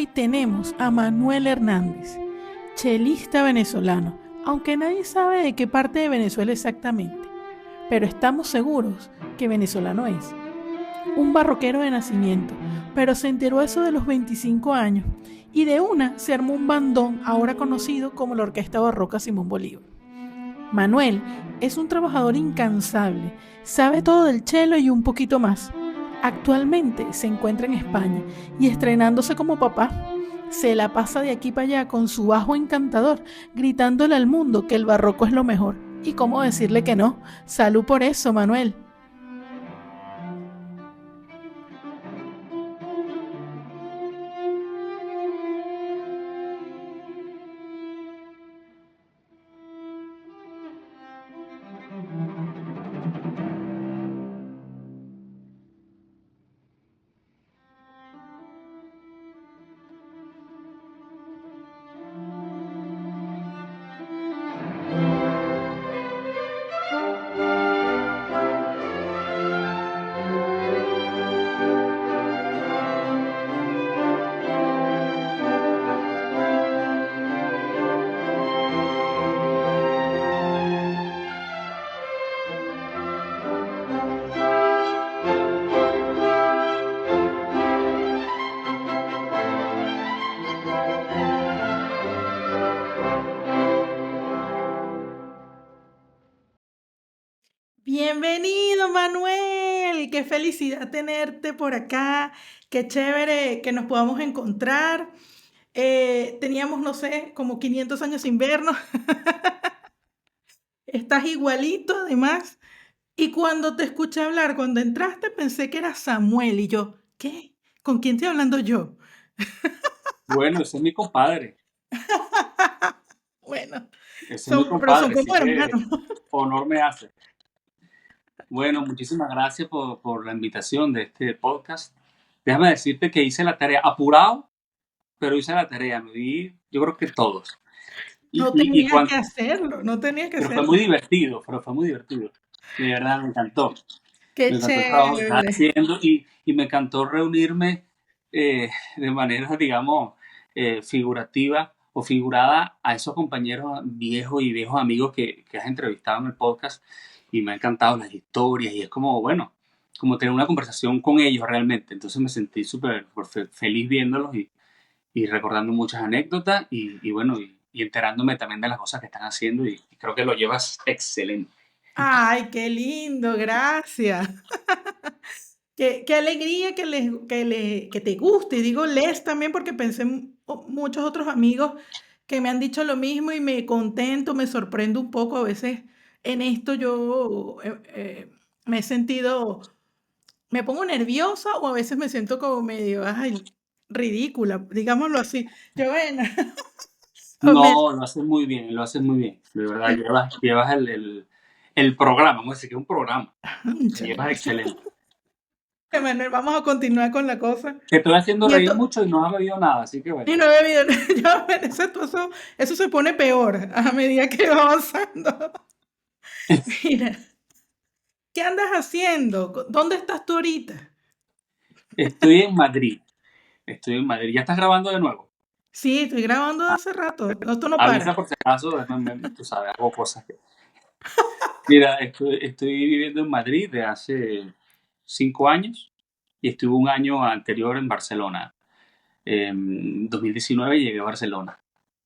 Hoy tenemos a Manuel Hernández, chelista venezolano, aunque nadie sabe de qué parte de Venezuela exactamente, pero estamos seguros que venezolano es. Un barroquero de nacimiento, pero se enteró eso de los 25 años y de una se armó un bandón ahora conocido como la Orquesta Barroca Simón Bolívar. Manuel es un trabajador incansable, sabe todo del cello y un poquito más. Actualmente se encuentra en España y estrenándose como papá. Se la pasa de aquí para allá con su bajo encantador, gritándole al mundo que el barroco es lo mejor. ¿Y cómo decirle que no? Salud por eso, Manuel. Bienvenido, Manuel. Qué felicidad tenerte por acá. Qué chévere que nos podamos encontrar. Teníamos, no sé, como 500 años sin vernos. Estás igualito, además. Y cuando te escuché hablar, cuando entraste, pensé que era Samuel. Y yo, ¿qué? ¿Con quién estoy hablando yo? Bueno, ese es mi compadre. Bueno, Ese es mi pero son compadre, así como que hermanos. honor me hace. Bueno, muchísimas gracias por la invitación de este podcast. Déjame decirte que hice la tarea apurado, pero hice la tarea. Me di, yo creo que todos. Y, No y, y tenías cuan- que hacerlo, no tenías que pero fue muy hacerlo. divertido, pero fue muy divertido. De verdad, me encantó. Qué Me encantó el trabajo que estás chévere. haciendo y me encantó reunirme de manera, digamos, figurativa o figurada a esos compañeros viejos y viejos amigos que has entrevistado en el podcast y me han encantado las historias y es como, bueno, como tener una conversación con ellos realmente. Entonces me sentí súper feliz viéndolos y recordando muchas anécdotas y bueno, y enterándome también de las cosas que están haciendo y creo que lo llevas excelente. Ay, qué lindo, gracias. Qué alegría que te guste. Y digo les también porque pensé en muchos otros amigos que me han dicho lo mismo y me contento, me sorprendo un poco. A veces en esto yo me he sentido, me pongo nerviosa o a veces me siento como medio, ay, ridícula, digámoslo así. Yo, bueno, me- No, lo haces muy bien, lo haces muy bien. De verdad, llevas el programa, vamos a decir que es un programa. Lo muchas llevas gracias. excelente. Manuel, vamos a continuar con la cosa. Te estoy haciendo Y reír esto, mucho y no has bebido nada, así que bueno. y no he bebido, ya, bueno, eso se pone peor a medida que va avanzando. Mira, ¿qué andas haciendo? ¿Dónde estás tú ahorita? Estoy en Madrid, estoy en Madrid. ¿Ya estás grabando de nuevo? Sí, estoy grabando hace rato. Esto no Avisa para. por si acaso, tú sabes, hago cosas que... Mira, estoy viviendo en Madrid de hace 5 años y estuve un año anterior en Barcelona. En 2019 llegué a Barcelona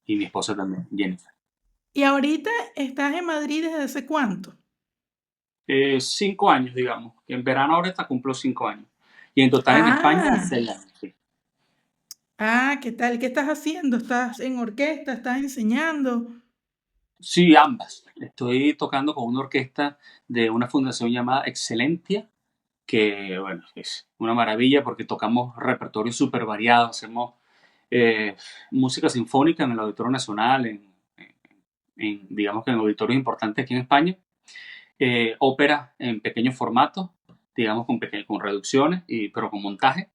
y mi esposa también, Jennifer. ¿Y ahorita estás en Madrid desde hace cuánto? 5 años, digamos. En verano ahora está cumplo 5 años. Y en total en España, Ah, 6 años. Sí. ¿qué tal? ¿Qué estás haciendo? ¿Estás en orquesta? ¿Estás enseñando? Sí, ambas. Estoy tocando con una orquesta de una fundación llamada Excelentia, que bueno, es una maravilla porque tocamos repertorio súper variado. Hacemos eh, música sinfónica en el Auditorio Nacional, digamos que en auditorios importantes aquí en España. Ópera en pequeños formatos, digamos con reducciones, pero con montaje.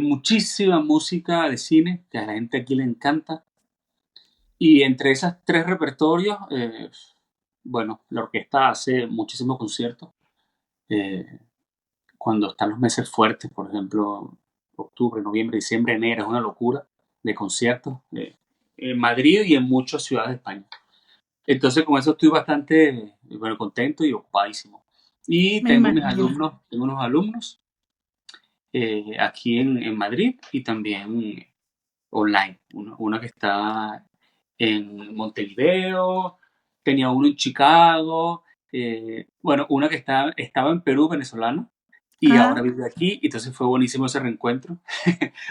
Muchísima música de cine, que a la gente aquí le encanta. Y entre esas tres repertorios, bueno, la orquesta hace muchísimos conciertos. Eh, Cuando están los meses fuertes, por ejemplo, octubre, noviembre, diciembre, enero, es una locura de conciertos en Madrid y en muchas ciudades de España. Entonces con eso estoy bastante, bueno, contento y ocupadísimo. Y Me imagino. tengo unos alumnos aquí en Madrid y también online. Una que está en Montevideo, tenía uno en Chicago, bueno, una que estaba en Perú, venezolana, y ahora Ah, vive aquí, y entonces fue buenísimo ese reencuentro,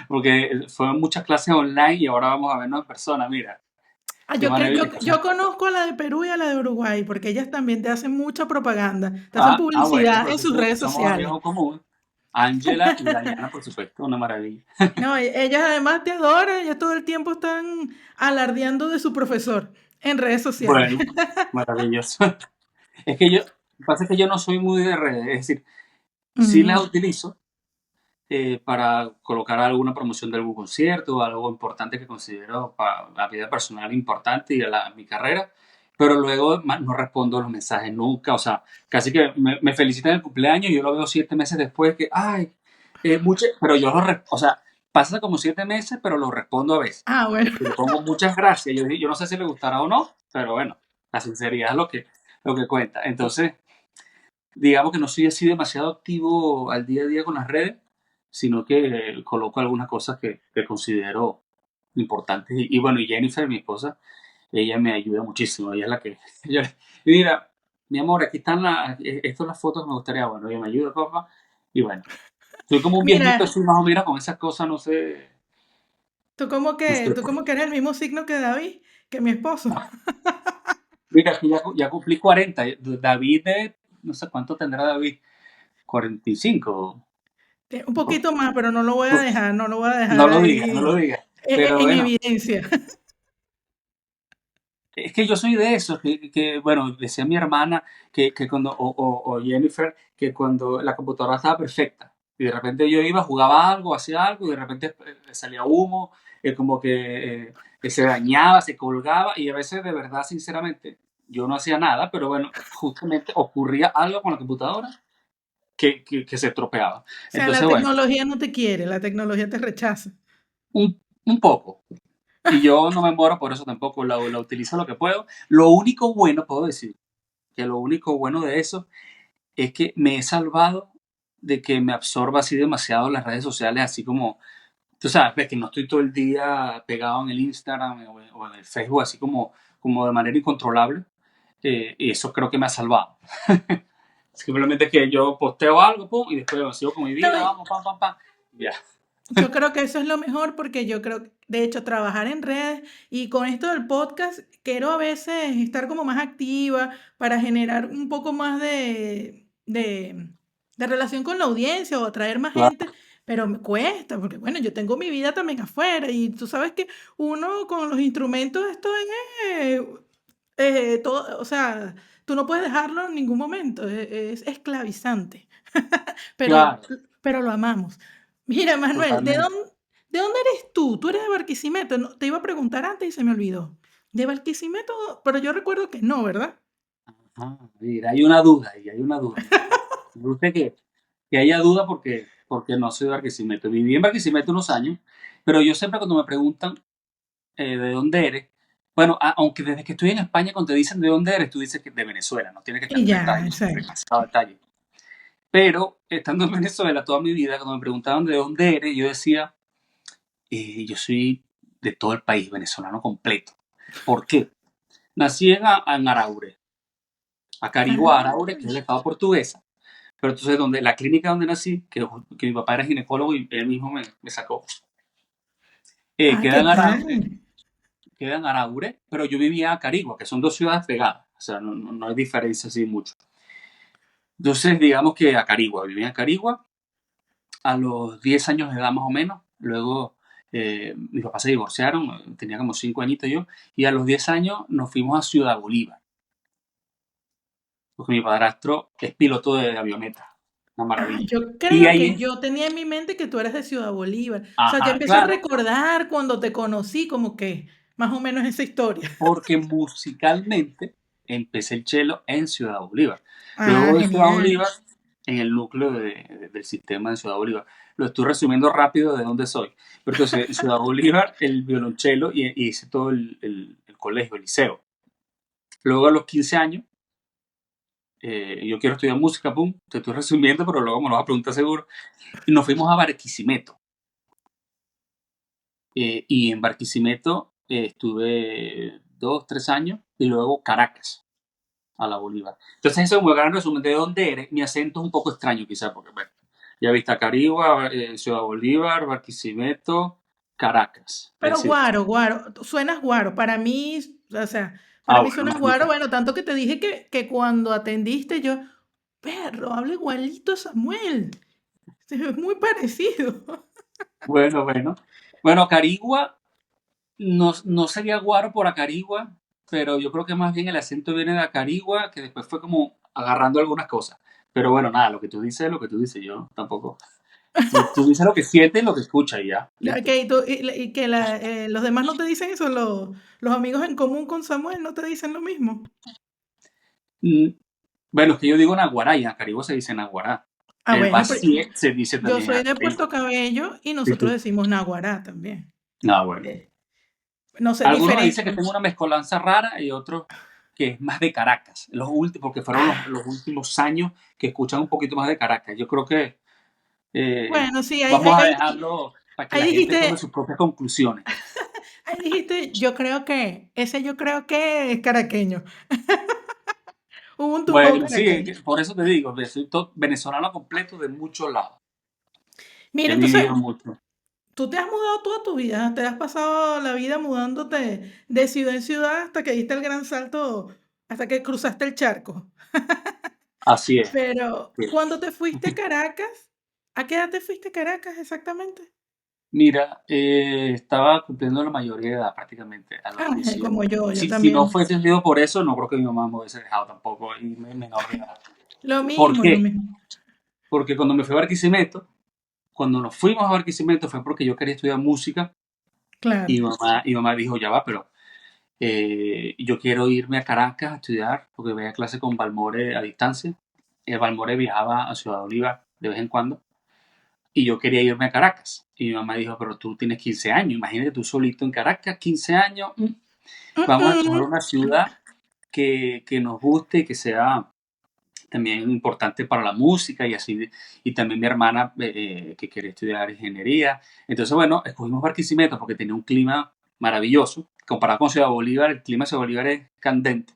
porque fueron muchas clases online y ahora vamos a vernos en persona, mira, qué yo, maravilla. yo conozco a la de Perú y a la de Uruguay, porque ellas también te hacen mucha propaganda, te hacen Bueno, publicidad pero en sus entonces redes somos sociales. amigos en común. Ángela y Dayana, por supuesto, una maravilla. No, ellas además te adoran, ellas todo el tiempo están alardeando de su profesor en redes sociales. Bueno, maravilloso. Es que lo que pasa es que yo no soy muy de redes, es decir, sí las Mm. utilizo, para colocar alguna promoción de algún concierto o algo importante que considero para la vida personal importante y mi carrera, pero luego no respondo los mensajes nunca, o sea, casi que me felicitan el cumpleaños y yo lo veo 7 meses después que, ay, pero yo o sea, pasa como 7 meses, pero lo respondo a veces. Ah, bueno. Y le pongo muchas gracias. Yo no sé si le gustará o no, pero bueno, la sinceridad es lo que cuenta. Entonces, digamos que no soy así demasiado activo al día a día con las redes, sino que coloco algunas cosas que considero importantes. Y bueno, y Jennifer, mi esposa, ella me ayuda muchísimo. Ella es la que... y mira, mi amor, aquí están estas son las fotos que me gustaría. Bueno, ella me ayuda, papá. Y bueno, soy como un viejito Mira, así más o menos con esas cosas, no sé. No sé. tú como que eres el mismo signo que David, que mi esposo. Mira, que ya cumplí 40. David, no sé cuánto tendrá David. 45. Un poquito más, pero no lo voy a dejar, no lo voy a No dejar lo digas, no ahí lo digas. Pero en bueno, evidencia. es que yo soy de esos bueno, decía mi hermana que cuando, o Jennifer, que cuando la computadora estaba perfecta y de repente yo iba, jugaba algo, hacía algo y de repente salía humo, como que se dañaba, se colgaba y a veces de verdad, sinceramente, yo no hacía nada, pero bueno, justamente ocurría algo con la computadora que se estropeaba. O sea, la Entonces, bueno, tecnología no te quiere, la tecnología te rechaza. un poco. Y yo no me muero por eso tampoco, la utilizo lo que puedo. Lo único bueno, puedo decir, que lo único bueno de eso es que me he salvado de que me absorba así demasiado las redes sociales, así como, tú sabes, ves que no estoy todo el día pegado en el Instagram o en el Facebook, así como de manera incontrolable. Y eso creo que me ha salvado. Simplemente que yo posteo algo, pum, y después sigo con mi No, vida, vamos, pam, pam, pam. Ya. yo creo que eso es lo mejor porque yo creo, de hecho, trabajar en redes y con esto del podcast, quiero a veces estar como más activa para generar un poco más de relación con la audiencia o atraer más Claro, gente, pero me cuesta porque, bueno, yo tengo mi vida también afuera y tú sabes que uno con los instrumentos, esto es, todo, o sea, tú no puedes dejarlo en ningún momento, es esclavizante, pero, claro, pero lo amamos. Mira, Manuel, totalmente. de dónde eres tú? Tú eres de Barquisimeto. Te iba a preguntar antes y se me olvidó. De Barquisimeto, pero yo recuerdo que no, ¿verdad? Ah, mira, hay una duda ahí, hay una duda. Me gusta que haya duda porque no soy de Barquisimeto. Viví en Barquisimeto unos años, pero yo siempre cuando me preguntan de dónde eres, bueno, aunque desde que estoy en España, cuando te dicen de dónde eres, tú dices que de Venezuela, no tienes que estar Y en ya, detalle, exacto. demasiado detalle. Pero estando en Venezuela toda mi vida, cuando me preguntaban de dónde eres, yo decía, yo soy de todo el país venezolano completo. ¿Por qué? Nací en Araure, Acarigua, Araure, que es el Ah, estado portuguesa. Pero entonces, la clínica donde nací, que mi papá era ginecólogo y él mismo me sacó, queda ¿qué en Araure, tal? pero yo vivía en Acarigua, que son dos ciudades pegadas. O sea, no hay diferencia así mucho. Entonces, digamos que Acarigua, vivía en Acarigua a los 10 años de edad más o menos. Luego, mis papás se divorciaron, tenía como 5 añitos yo, y a los 10 años nos fuimos a Ciudad Bolívar, porque mi padrastro es piloto de avioneta, una maravilla. Yo Y creo que ahí, yo tenía en mi mente que tú eres de Ciudad Bolívar. O sea, ya ajá, empiezo a claro, recordar cuando te conocí, como que más o menos esa historia. porque musicalmente empecé el cello en Ciudad Bolívar. Ah, Luego de Ciudad genial. Bolívar en el núcleo del sistema de Ciudad Bolívar. Lo estoy resumiendo rápido de dónde soy. Pero entonces, en Ciudad Bolívar, el violonchelo y hice todo el colegio, el liceo. Luego a los 15 años, yo quiero estudiar música, pum, te estoy resumiendo, pero luego me lo vas a preguntar seguro. Y nos fuimos a Barquisimeto. Y en Barquisimeto estuve 2, 3 años y luego Caracas, a la Bolívar. Entonces, eso es un gran resumen de dónde eres. Mi acento es un poco extraño, quizás, porque bueno, ya viste a Carigua, Ciudad Bolívar, Barquisimeto, Caracas. Es Pero decir, guaro, guaro, tú suenas guaro. Para mí, o sea, para mí bueno, suenas guaro. Bueno, tanto que te dije que cuando atendiste yo, perro, habla igualito a Samuel. Es muy parecido. bueno, bueno. Bueno, Carigua, no sería guaro por Acarigua, pero yo creo que más bien el acento viene de Acarigua, que después fue como agarrando algunas cosas. Pero bueno, nada, lo que tú dices es lo que tú dices, yo tampoco. Tú dices lo que sientes y lo que escuchas y ya, Ok, listo. y que los demás no te dicen eso, los amigos en común con Samuel no te dicen lo mismo. Mm, Bueno, es que yo digo Naguará y en Acarigua se dice Naguará. Ah, El bueno, pero Basie se dice yo también en soy de Acarigua. Puerto Cabello y Sí, nosotros sí. decimos Naguará también. No, bueno. Eh, no sé, Algunos me dicen que diferente. tengo una mezcolanza rara y otros que es más de Caracas. Los últimos, porque fueron Ah, los últimos años que escuchan un poquito más de Caracas. Yo creo que bueno, sí, vamos a dejarlo para que ahí la gente tome dijiste, sus propias conclusiones. ahí dijiste, yo creo que es caraqueño. Hubo un tumbado Bueno, sí, caraqueño. por eso te digo, soy venezolano completo de muchos lados. Mira, He entonces, vivido mucho. tú te has mudado toda tu vida, te has pasado la vida mudándote de ciudad en ciudad hasta que diste el gran salto, hasta que cruzaste el charco. Así es. Pero Sí. cuando te fuiste a Caracas, ¿a qué edad te fuiste a Caracas exactamente? Mira, estaba cumpliendo la mayoría de edad prácticamente a los Ah, 18. como yo Si no también. fuese sido por eso, no creo que mi mamá me hubiese dejado tampoco y menor de edad. Lo ¿Por mismo, lo qué? mismo. Porque cuando me fui a Barquisimeto, cuando nos fuimos a Barquisimeto fue porque yo quería estudiar música Claro. y mamá dijo, ya va, pero yo quiero irme a Caracas a estudiar porque voy a clase con Balmore a distancia. Balmore viajaba a Ciudad Bolívar de vez en cuando y yo quería irme a Caracas. Y mi mamá dijo, pero tú tienes 15 años, imagínate tú solito en Caracas, 15 años, Mm, vamos a escoger mm. una ciudad que nos guste y que sea también importante para la música y así, y también mi hermana que quería estudiar ingeniería. Entonces, bueno, escogimos Barquisimeto porque tenía un clima maravilloso. Comparado con Ciudad Bolívar, el clima de Ciudad Bolívar es candente.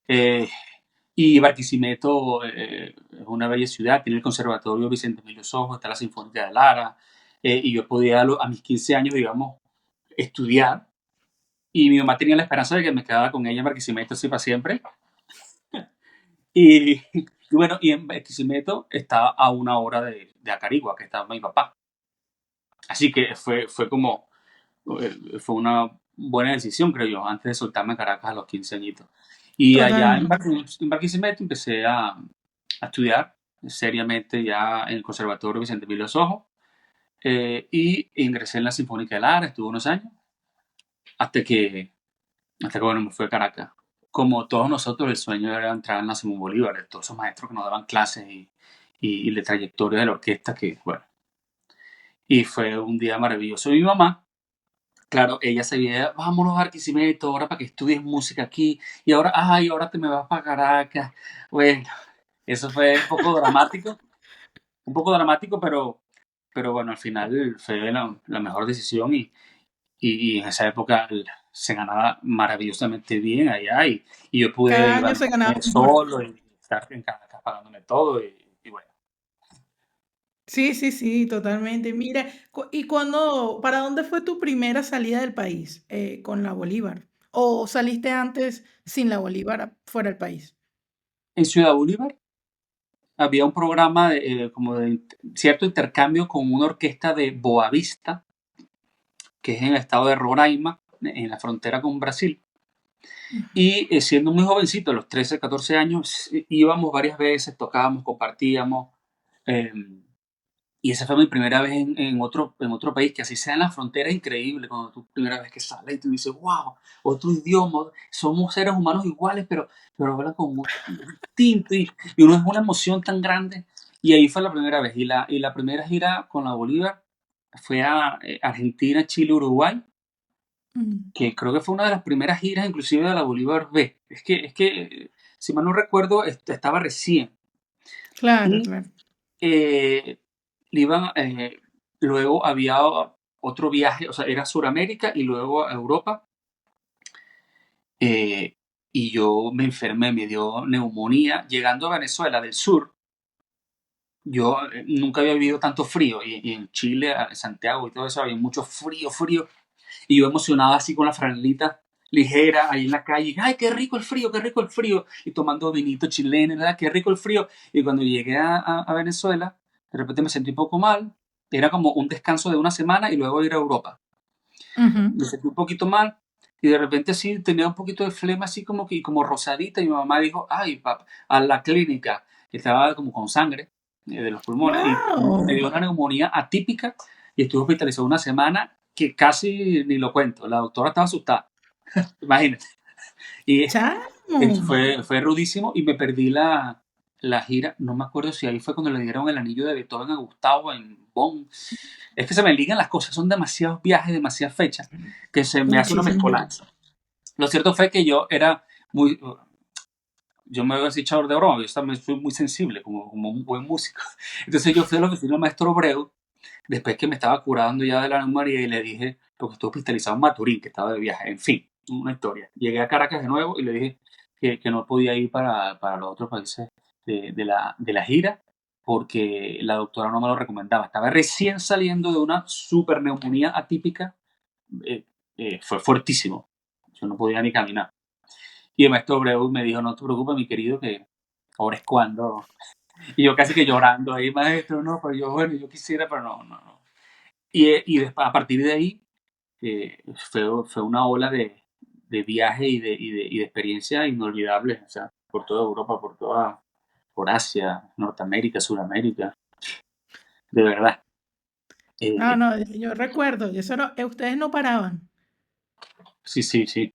Eh, y Barquisimeto es una bella ciudad, tiene el Conservatorio Vicente Emilio Sojo, está la Sinfónica de Lara, y yo podía a mis 15 años, digamos, estudiar. Y mi mamá tenía la esperanza de que me quedara con ella en Barquisimeto así para siempre. Y, y bueno, y en Barquisimeto estaba a una hora de Acarigua, que estaba mi papá. Así que fue como, fue una buena decisión, creo yo, antes de soltarme a Caracas a los 15 añitos. Y allá Totalmente. En Barquisimeto empecé a estudiar seriamente ya en el Conservatorio Vicente Emilio Sojo y ingresé en la Sinfónica de Lara, estuve unos años, hasta que, bueno, me fui a Caracas. Como todos nosotros, el sueño era entrar en la Simón Bolívar, de todos esos maestros que nos daban clases y de trayectoria de la orquesta, que bueno, y fue un día maravilloso. Y mi mamá, claro, ella sabía, vámonos a Barquisimeto, ahora para que estudies música aquí, y ahora, ay, ahora te me vas para Caracas. Bueno, eso fue un poco dramático, pero bueno, al final fue la mejor decisión y en esa época se ganaba maravillosamente bien allá y yo pude Cada año se ganaba irme mejor. solo y estar en Caracas pagándome todo y bueno. Sí, sí, sí, totalmente. Mira, ¿y cuándo, para dónde fue tu primera salida del país con la Bolívar? ¿O saliste antes sin la Bolívar fuera del país? En Ciudad Bolívar había un programa como de cierto intercambio con una orquesta de Boavista, que es en el estado de Roraima, en la frontera con Brasil. Ujú. Y siendo muy jovencito, a los 13, 14 años, íbamos varias veces, tocábamos, compartíamos. eh, Y esa fue mi primera vez en otro país, que así sea en la frontera, es increíble cuando tú primera vez que sales y tú dices, wow, otro idioma, somos seres humanos iguales, pero hablan como distinto y uno es una emoción tan grande. Y ahí fue la primera vez. Y la primera gira con la Bolívar fue a Argentina, Chile, Uruguay, Mm, que creo que fue una de las primeras giras inclusive de la Bolívar B. Si mal no recuerdo, estaba recién. claro, Y claro. eh, iban, luego había otro viaje, o sea, era Suramérica y luego a Europa. eh, y yo me enfermé, me dio neumonía. Llegando a Venezuela del sur, yo nunca había vivido tanto frío. Y en Chile, en Santiago y todo eso, había mucho frío, frío. Y yo emocionaba así con la franelita ligera ahí en la calle. ¡Ay, qué rico el frío, qué rico el frío! Y tomando vinito chileno, ¿verdad? ¡Qué rico el frío! Y cuando llegué a Venezuela, de repente me sentí un poco mal. Era como un descanso de una semana y luego ir a Europa. Ujú. Me sentí un poquito mal y de repente sí tenía un poquito de flema así como que como rosadita y mi mamá dijo, ay, papá, a la clínica, que estaba como con sangre de los pulmones y me dio ¡Wow! una neumonía atípica y estuve hospitalizado una semana que casi ni lo cuento. La doctora estaba asustada, imagínate. Y ¡Chamo! fue rudísimo y me perdí la gira. No me acuerdo si ahí fue cuando le dieron el anillo de Beethoven a Gustavo en Bonn. Es que se me ligan las cosas, son demasiados viajes, demasiadas fechas, que se me hace una Muchísimo. mezcolanza. Lo cierto fue que yo era muy, yo me había echado de broma, yo también soy muy sensible como un buen músico. Entonces yo fui a la oficina del maestro Breu, después que me estaba curando ya de la neumonía y le dije, porque estuve hospitalizado en Maturín, que estaba de viaje, en fin, una historia. Llegué a Caracas de nuevo y le dije que no podía ir para los otros países de la gira porque la doctora no me lo recomendaba. Estaba recién saliendo de una super neumonía atípica, eh, fue fuertísimo. Yo no podía ni caminar. Y el maestro Breu me dijo, no te preocupes, mi querido, que ahora es cuando. Y yo casi que llorando ahí, maestro, no, pero yo, bueno, yo quisiera, pero no, no, no. Y después, a partir de ahí, fue una ola de viaje y de experiencia inolvidable, o sea, por toda Europa, por Asia, Norteamérica, Sudamérica, de verdad. No, Eh, no, yo recuerdo, y eso no, ustedes no paraban. sí, sí, sí.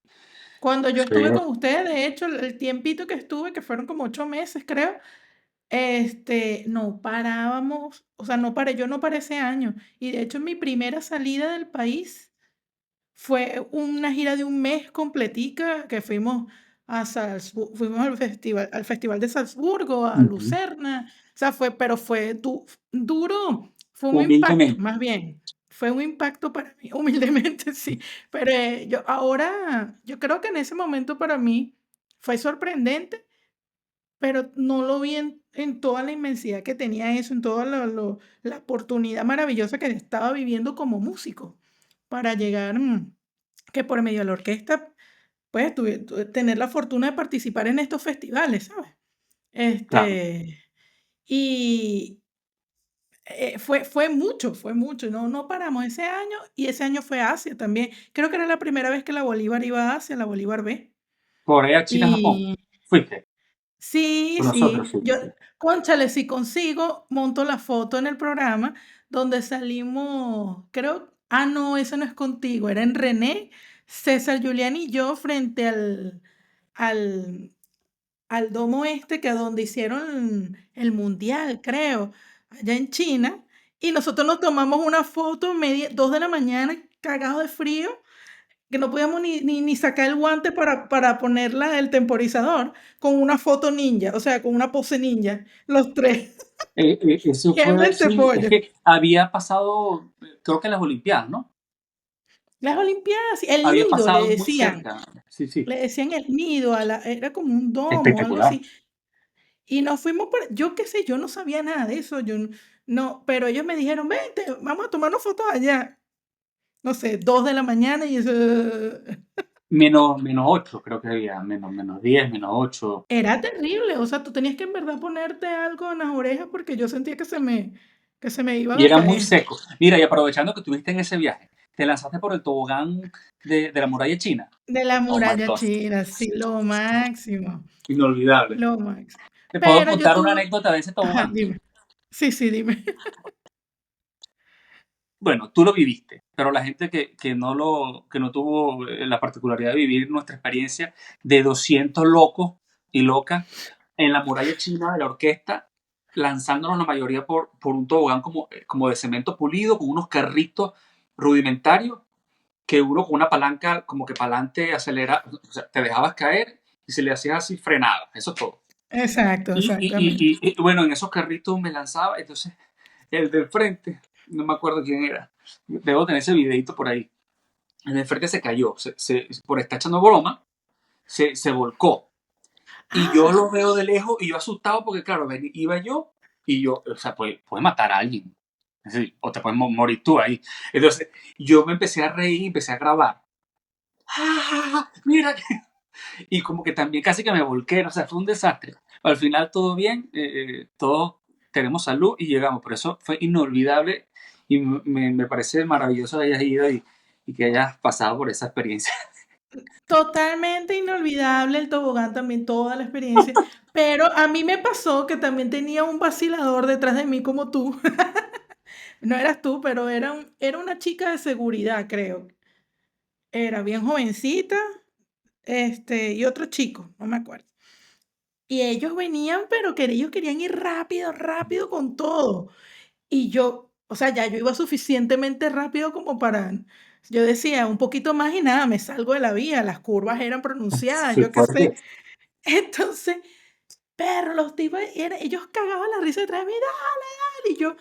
Cuando yo estuve Fue con ustedes, de hecho, el tiempito que estuve, que fueron como 8 meses, creo, no parábamos, o sea, no paré, yo no paré ese año. Y de hecho, mi primera salida del país fue una gira de un mes completica que fuimos a fuimos al festival de Salzburgo, a ujú. Lucerna, o sea, pero fue duro, fue un impacto, Humildemente. más bien, fue un impacto para mí, humildemente sí, pero yo creo que en ese momento para mí fue sorprendente, pero no lo vi en toda la inmensidad que tenía eso, en toda la oportunidad maravillosa que estaba viviendo como músico para llegar, que por medio de la orquesta, pues, tener la fortuna de participar en estos festivales, ¿sabes? Claro. Este, y, fue mucho, no paramos ese año, y ese año fue a Asia también. Creo que era la primera vez que la Bolívar iba a Asia, la Bolívar B. Corea, China, Japón. Y Fuiste. sí, Con nosotros, sí, sí, sí. cónchale, si consigo, monto la foto en el programa donde salimos, creo, no, eso no es contigo, era en René, César Julián y yo frente al, al domo este, que donde hicieron el mundial, creo, allá en China, y nosotros nos tomamos una foto 2 de la mañana, cagados de frío, que no podíamos ni sacar el guante para ponerla el temporizador, con una foto ninja, o sea, con una pose ninja, los tres. Eso ¡Qué fue, sí, es pollo! que había pasado, creo que en las Olimpiadas, ¿no? Las Olimpiadas, sí, el Había nido pasado muy cerca. Sí, sí. le decían el nido, era como un domo, algo Espectacular. así. Y nos fuimos yo qué sé, yo no sabía nada de eso, no, pero ellos me dijeron, vente, vamos a tomarnos fotos allá. No sé, 2 de la mañana y eso. Menos 8, creo que había. Menos 10, -8. Era terrible, o sea, tú tenías que en verdad ponerte algo en las orejas porque yo sentía que se me iban Y a era muy caer. seco. Mira, y aprovechando que estuviste en ese viaje, te lanzaste por el tobogán de la muralla china. De la Oh my muralla God. china, sí, lo máximo, Inolvidable. lo máximo. Te puedo Pero yo contar una tuve anécdota de ese ajá, tobogán. dime. Sí, sí, dime. bueno, tú lo viviste, pero la gente que no tuvo la particularidad de vivir nuestra experiencia de 200 locos y locas en la muralla china de la orquesta, lanzándonos la mayoría por un tobogán como de cemento pulido, con unos carritos rudimentarios, que uno con una palanca como que para adelante acelera, o sea, te dejabas caer y si le hacías así frenaba, eso es todo. Exacto, exactamente. Bueno, en esos carritos me lanzaba, entonces el del frente, no me acuerdo quién era, debo tener ese videito por ahí. El del frente se cayó, por estar echando broma, se volcó. Y yo Ah, lo veo de lejos y yo asustado porque, claro, iba yo y yo, o sea, puede matar a alguien. Es decir, o te puedes morir tú ahí. Entonces, yo me empecé a reír y empecé a grabar. ¡Ah! Mira, y como que también casi que me volqué, o sea, fue un desastre. Al final todo bien, todos tenemos salud y llegamos, por eso fue inolvidable y me parece maravilloso que hayas ido y que hayas pasado por esa experiencia. totalmente inolvidable el tobogán también, toda la experiencia. Pero a mí me pasó que también tenía un vacilador detrás de mí como tú. No eras tú, pero era una chica de seguridad, creo. Era bien jovencita, y otro chico, no me acuerdo. Y ellos venían, pero que ellos querían ir rápido, rápido con todo. Y yo, o sea, ya yo iba suficientemente rápido como para, yo decía, un poquito más y nada, me salgo de la vía, las curvas eran pronunciadas, Sí, yo qué fuerte. sé. Entonces, pero los tipos, ellos cagaban la risa detrás de mí, dale, dale. Y yo,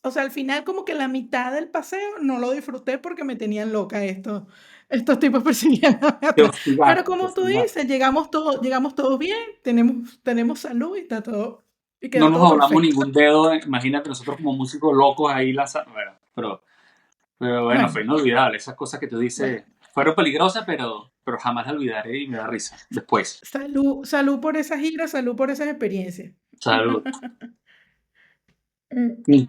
o sea, al final como que la mitad del paseo no lo disfruté porque me tenían loca estos tipos persiguiéndome Te atrás. Pero hostigaste, te como tú hostigaste. dices, llegamos todos bien, tenemos salud y está todo, y No quedó nos todo doblamos perfecto. ningún dedo, imagínate nosotros como músicos locos ahí lanzando. Bueno, pero bueno, fue Bueno, inolvidable. Esas cosas que tú bueno. dices fueron peligrosas, pero jamás las olvidaré y me da risa. Después, Salud, salud por esa gira, salud por esas experiencias. salud. Mm. Mm.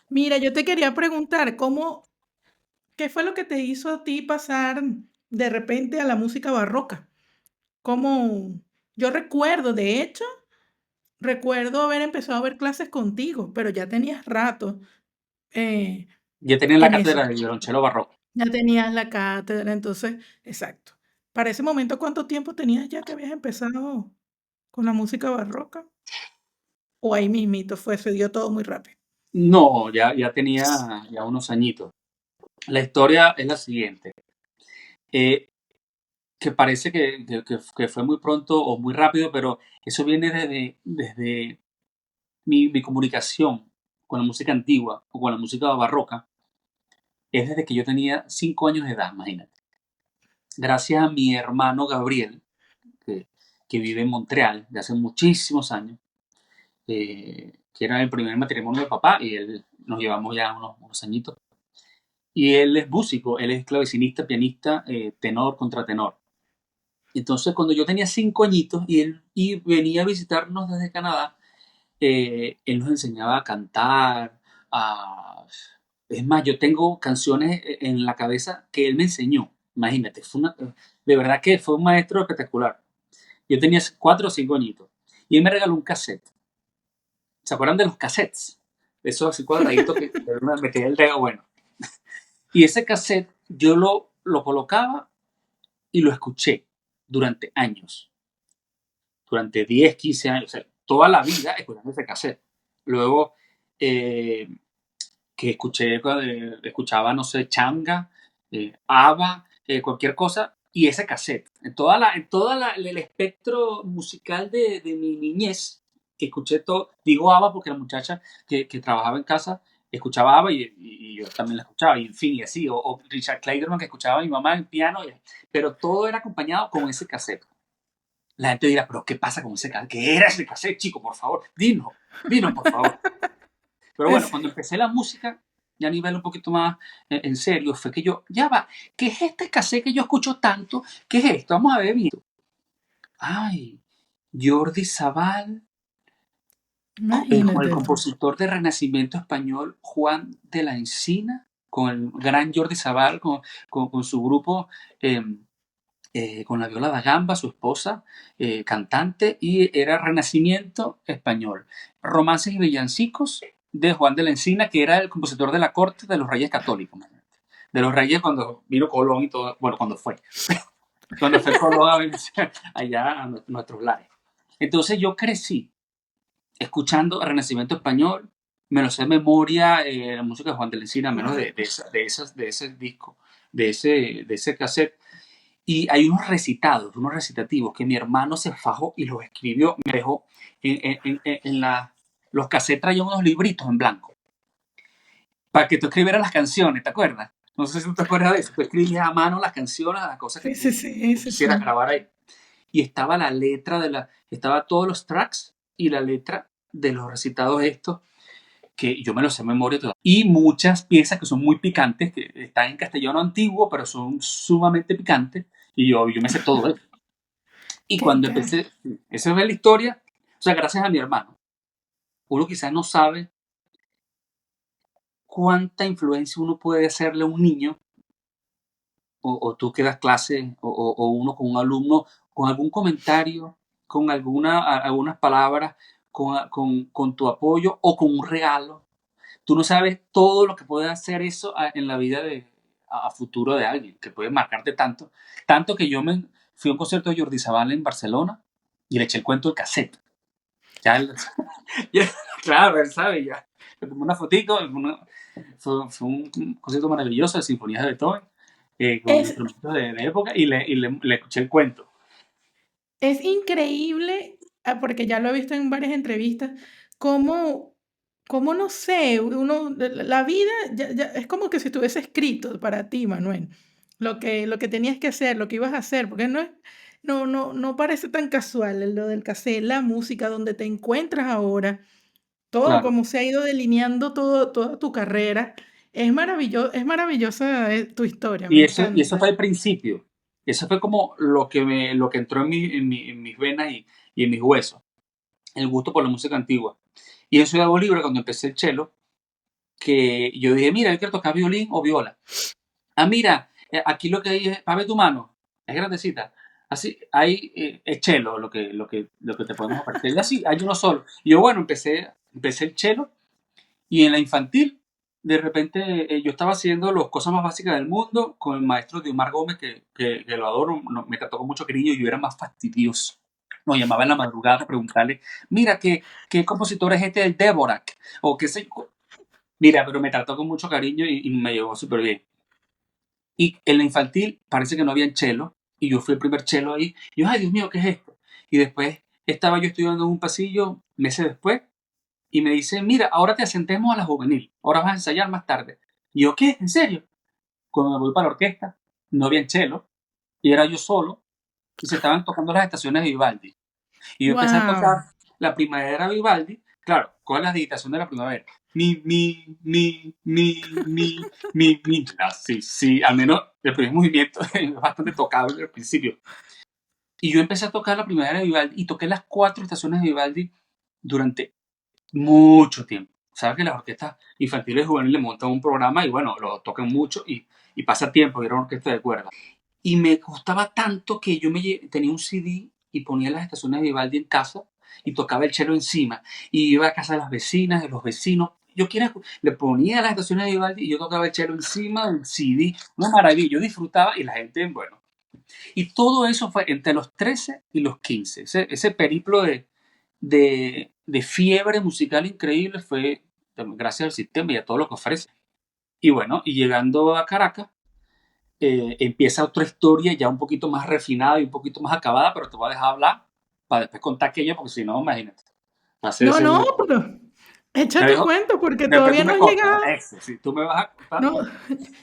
Mira, yo te quería preguntar, ¿qué fue lo que te hizo a ti pasar de repente a la música barroca? ¿Cómo? Yo recuerdo, de hecho, recuerdo haber empezado a ver clases contigo, pero ya tenías rato eh, Yo tenía la en eso. cátedra de violonchelo barroco. Ya tenías la cátedra, entonces, exacto. Para ese momento, ¿cuánto tiempo tenías ya que habías empezado con la música barroca? ¿O ahí mismito se dio todo muy rápido? No, ya tenía ya unos añitos. La historia es la siguiente, eh, que parece que fue muy pronto o muy rápido, pero eso viene desde mi comunicación con la música antigua o con la música barroca, es desde que yo tenía 5 años de edad, imagínate. Gracias a mi hermano Gabriel, que, que vive en Montreal de hace muchísimos años, que era el primer matrimonio de papá y él nos llevamos ya unos añitos. Y él es músico, él es clavecinista, pianista, tenor, contratenor. Entonces, cuando yo tenía 5 añitos y venía a visitarnos desde Canadá, él nos enseñaba a cantar. A... Es más, yo tengo canciones en la cabeza que él me enseñó. Imagínate, de verdad que fue un maestro espectacular. Yo tenía 4 o 5 añitos y él me regaló un cassette. ¿Se acuerdan de los cassettes? De esos así cuadraditos que uno metía el dedo, bueno. Y ese cassette yo lo colocaba y lo escuché durante años, durante 10 15 años, o sea, toda la vida escuchando ese cassette. Luego, eh, que escuchaba, no sé, Changa, ABBA, cualquier cosa, y ese cassette. En todo el espectro musical de mi niñez, que escuché todo, digo ABBA porque la muchacha que trabajaba en casa escuchaba ABBA y yo también la escuchaba, y en fin, y así, o Richard Clayderman que escuchaba a mi mamá en piano, pero todo era acompañado con ese cassette. La gente dirá, pero ¿qué pasa con ese cassette? ¿Qué era ese cassette, chico? Por favor, dinos, por favor. Pero bueno, Es- cuando empecé la música, ya a nivel un poquito más en serio, fue que yo, ya va, ¿qué es este cassette que yo escucho tanto? ¿Qué es esto? Vamos a ver bien. Ay, Jordi Sabal, con el Imagínate tú. compositor de Renacimiento español, Juan de la Encina, con el gran Jordi Sabal, con su grupo, eh, con la Viola da Gamba, su esposa, cantante, y era Renacimiento español. Romances y villancicos, de Juan de la Encina, que era el compositor de la corte de los reyes católicos, de los reyes cuando vino Colón y todo, bueno, cuando fue Colón a Venezuela, allá a nuestros lares. Entonces yo crecí escuchando Renacimiento Español, me lo sé de memoria, la música de Juan de la Encina, menos Wow. de ese disco, de ese cassette. Y hay unos recitados, unos recitativos que mi hermano se fajó y los escribió, me dejó en los cassettes traían unos libritos en blanco para que tú escribieras las canciones, ¿te acuerdas? No sé si tú te acuerdas de eso. Tú escribías a mano las canciones, las cosas que Sí, sí, sí, tú sí, quisieras sí. grabar ahí. Y estaba la letra estaba todos los tracks y la letra de los recitados estos, que yo me los sé de memoria todavía. Y muchas piezas que son muy picantes, que están en castellano antiguo, pero son sumamente picantes. Y yo me sé todo eso. Y ¿Qué cuando tal? empecé, esa es la historia, o sea, gracias a mi hermano. Uno quizás no sabe cuánta influencia uno puede hacerle a un niño, o tú que das clase, o uno con un alumno, con algún comentario, con algunas palabras, con tu apoyo o con un regalo. Tú no sabes todo lo que puede hacer eso en la vida a futuro de alguien, que puede marcarte tanto. Tanto que yo me fui a un concierto de Jordi Zavala en Barcelona y le eché el cuento del cassette. Ya, ya, claro, él sabe ya. Le tomé una fotito, fue un concierto maravilloso de sinfonías de Beethoven, con Es, instrumentos de época, le escuché el cuento. es increíble, porque ya lo he visto en varias entrevistas, cómo, cómo no sé, uno, la vida es como que si estuviese escrito para ti, Manuel, lo que tenías que hacer, lo que ibas a hacer, porque no parece tan casual lo del cassette, la música, donde te encuentras ahora, todo Claro. como se ha ido delineando toda tu carrera. Es maravillosa tu historia, me Y eso encanta. fue al principio. Eso fue como lo que entró en mis venas y en mis huesos. El gusto por la música antigua. Y en Ciudad Bolívar, cuando empecé el cello, que yo dije, mira, yo quiero tocar violín o viola. Ah, mira, aquí lo que hay es, para ver tu mano, es grandecita. Así, hay es chelo lo que te podemos ofrecer. Y así, hay uno solo. Y yo, bueno, empecé el chelo y en la infantil, de repente, yo estaba haciendo las cosas más básicas del mundo con el maestro Diomar Gómez, que lo adoro, me trató con mucho cariño y yo era más fastidioso. Nos llamaba en la madrugada a preguntarle, mira, ¿qué compositor es este del Dvorak? O qué sé yo. Mira, pero me trató con mucho cariño y me llevó súper bien. Y en la infantil parece que no había chelo, y yo fui el primer chelo ahí. Y yo, ay, Dios mío, ¿qué es esto? Y después estaba yo estudiando en un pasillo meses después, y me dice, mira, ahora te asentemos a la juvenil, ahora vas a ensayar más tarde. Y yo, ¿qué? ¿En serio? Cuando me voy para la orquesta, no había chelo, y era yo solo, y se estaban tocando las estaciones de Vivaldi. Y yo empecé a Wow. tocar la primavera Vivaldi, claro, con las digitaciones de la primavera. Mi. Ah, sí, sí, al menos el primer movimiento es bastante tocable al principio. Y yo empecé a tocar la primavera de Vivaldi y toqué las cuatro estaciones de Vivaldi durante mucho tiempo. Sabes que las orquestas infantiles y juveniles montan un programa y bueno, lo tocan mucho y pasa tiempo, y era una orquesta de cuerda. Y me gustaba tanto que tenía un CD y ponía las estaciones de Vivaldi en casa y tocaba el cello encima. Y iba a casa de las vecinas, de los vecinos. Le ponía las estaciones de Vivaldi y yo tocaba el cello encima del CD. Una maravilla. Yo disfrutaba y la gente, bueno. Y todo eso fue entre los 13 y los 15. Ese periplo de fiebre musical increíble fue gracias al sistema y a todo lo que ofrece. Y bueno, y llegando a Caracas, empieza otra historia ya un poquito más refinada y un poquito más acabada, pero te voy a dejar hablar para después contar aquella, porque si no, imagínate. Va a ser No, ese no, un... pero echa Me tu dijo, cuento porque después tú todavía me no has cortas, ¿no? llegado. Eso, si tú me vas a cortar, No,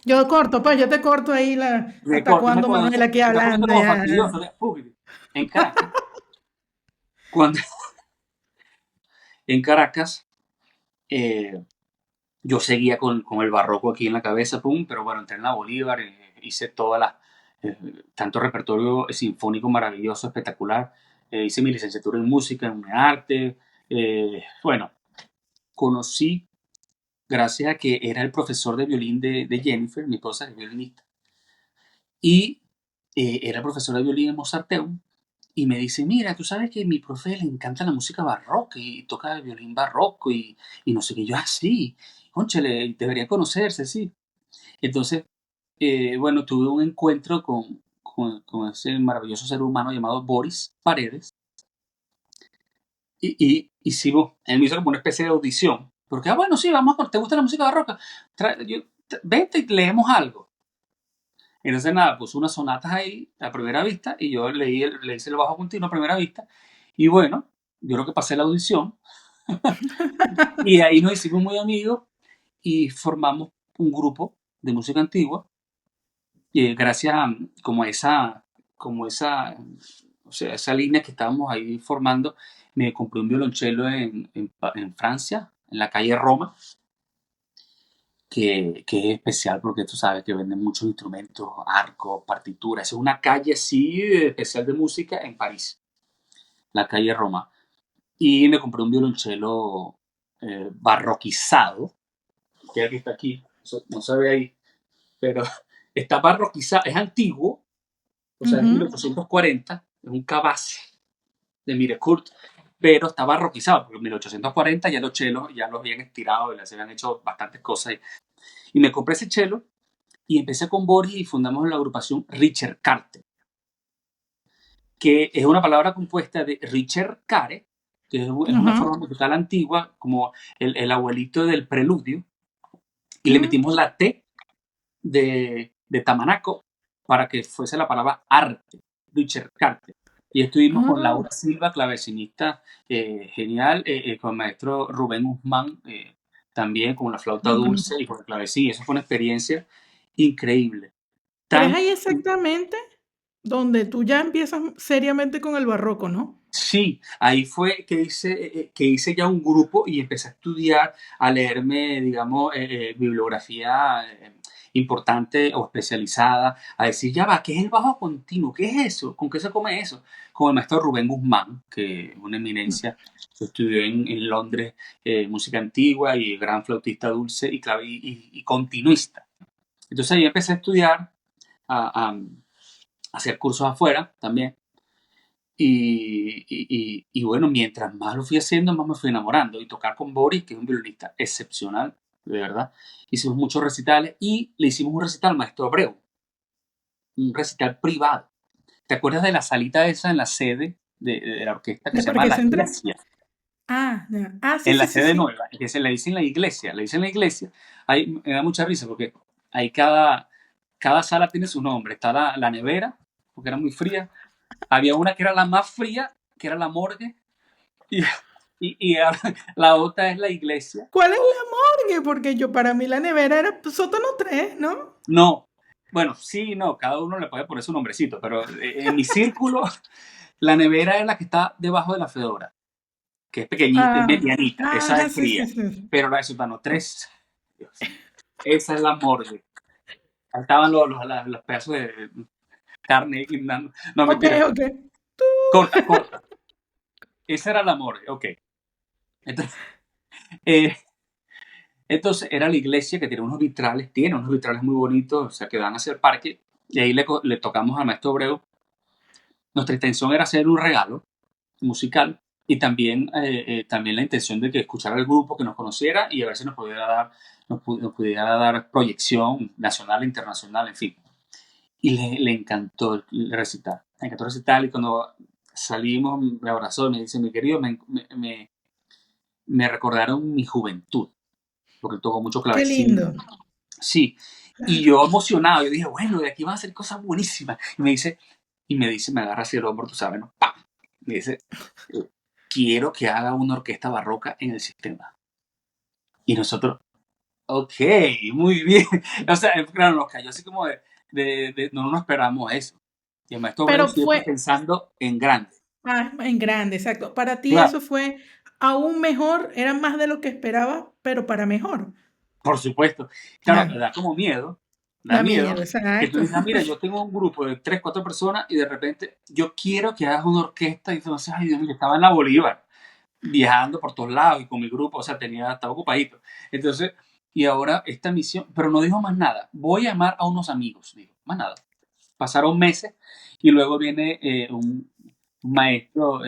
yo corto, pues yo te corto ahí me hasta cortas, me cuándo cuando Manuel se aquí está poniendo hablando como ya. fastidioso. En Caracas, cuando, en Caracas, eh, yo seguía con el barroco aquí en la cabeza, pum, pero bueno, entré en la Bolívar, hice eh, tanto repertorio sinfónico maravilloso, espectacular, hice mi licenciatura en música, en arte, bueno, conocí, gracias a que era el profesor de violín de Jennifer, mi esposa que es violinista, y era el profesor de violín en Mozarteum, y me dice, mira, tú sabes que a mi profe le encanta la música barroca y toca el violín barroco y no sé qué. Yo, sí, cónchale, debería conocerse, sí. Entonces, bueno, tuve un encuentro con ese maravilloso ser humano llamado Boris Paredes y hicimos, él me hizo como una especie de audición. Porque, bueno, sí, ¿te gusta la música barroca? Vente y leemos algo. Entonces, nada, puso unas sonatas ahí a primera vista y yo le hice el bajo continuo a primera vista. Y bueno, yo creo que pasé la audición y ahí nos hicimos muy amigos y formamos un grupo de música antigua. Y gracias a como esa, o sea, esa línea que estábamos ahí formando, me compré un violonchelo en Francia, en la calle Roma, que es especial porque tú sabes que venden muchos instrumentos, arcos, partituras. Es una calle así especial de música en París, la calle Roma. Y me compré un violonchelo barroquizado, que es el que está aquí, no se ve ahí, pero está barroquizado, es antiguo, o sea, es Ujú. 1840, es un Cabas de Mirecourt, pero está barroquizado, porque en 1840 ya los chelos ya los habían estirado, y se habían hecho bastantes cosas. Y me compré ese chelo y empecé con Boris y fundamos la agrupación Richard Carte, que es una palabra compuesta de Richard Care, que es una Ajá. forma musical antigua, como el abuelito del preludio, y le Mm. metimos la T de Tamanaco para que fuese la palabra arte, Richard Carte. Y estuvimos con Ah, Laura Silva, clavecinista genial, con el maestro Rubén Guzmán, también con la flauta lo conozco. dulce y con el clavecín. Eso fue una experiencia increíble. Pero es Tan ahí exactamente donde tú ya empiezas seriamente con el barroco, ¿no? Sí, ahí fue que hice ya un grupo y empecé a estudiar, a leerme, digamos, bibliografía importante o especializada, a decir, ya va, ¿qué es el bajo continuo? ¿Qué es eso? ¿Con qué se come eso? Con el maestro Rubén Guzmán, que es una eminencia, que estudió en Londres música antigua y gran flautista dulce y continuista. Entonces ahí empecé a estudiar, a hacer cursos afuera también. Y bueno, mientras más lo fui haciendo, más me fui enamorando. Y tocar con Boris, que es un violinista excepcional, de verdad. Hicimos muchos recitales y le hicimos un recital al maestro Abreu, un recital privado. ¿Te acuerdas de la salita esa en la sede de la orquesta que ¿De se llama Parque La Central? Iglesia? Ah, ya. Ah, sí, En la sí, sí, sede sí. nueva, que se le dice en la iglesia, le dicen la iglesia. Ahí me da mucha risa porque ahí cada sala tiene su nombre. Está la nevera, porque era muy fría. Había una que era la más fría, que era la morgue. Y, y ahora la otra es la iglesia. ¿Cuál es la morgue? Porque yo, para mí la nevera era sótano 3, ¿no? No, bueno, sí, no, cada uno le puede poner su nombrecito, pero en mi círculo, la nevera es la que está debajo de la fedora, que es pequeñita, es Ah, medianita, esa ajá, es sí, sí, fría. sí. Pero la de sótano 3, Dios, esa es la morgue. Ahí estaban los pedazos de carne. No, no, Ok, mentira. ok. Tú. Corta, corta. Esa era la morgue, ok. Entonces, eh, Entonces era la iglesia que tiene unos vitrales muy bonitos, o sea, que dan hacia el parque, y ahí le tocamos al maestro Obreu. Nuestra intención era hacer un regalo musical y también la intención de que escuchara el grupo, que nos conociera y a ver si nos pudiera dar proyección nacional e internacional, en fin. Y le encantó el recital, le encantó el recital y cuando salimos me abrazó y me dice, mi querido, me recordaron mi juventud, porque tocó mucho Qué clavecín. lindo. Sí, y Claro. yo emocionado, yo dije, bueno, de aquí van a hacer cosas buenísimas. Me agarra así el hombro, tú sabes, ¿no? ¡Pam! Me dice, quiero que haga una orquesta barroca en el sistema. Y nosotros, ok, muy bien. O sea, claro, nos cayó así como no nos esperamos eso. Y el maestro Obreu Pero siempre fue, pensando en grande. en grande, exacto. Para ti Claro, eso fue aún mejor, era más de lo que esperaba, pero para mejor. por supuesto. Claro, Claro. da Da miedo miedo, que tú exacto. digas, mira, yo tengo un grupo de 3, 4 personas y de repente yo quiero que hagas una orquesta y entonces, ay Dios mío, estaba en la Bolívar, viajando por todos lados y con mi grupo, o sea, estaba ocupadito. Entonces, y ahora esta misión, pero no dijo más nada, voy a llamar a unos amigos, dijo, más nada. Pasaron meses y luego viene un maestro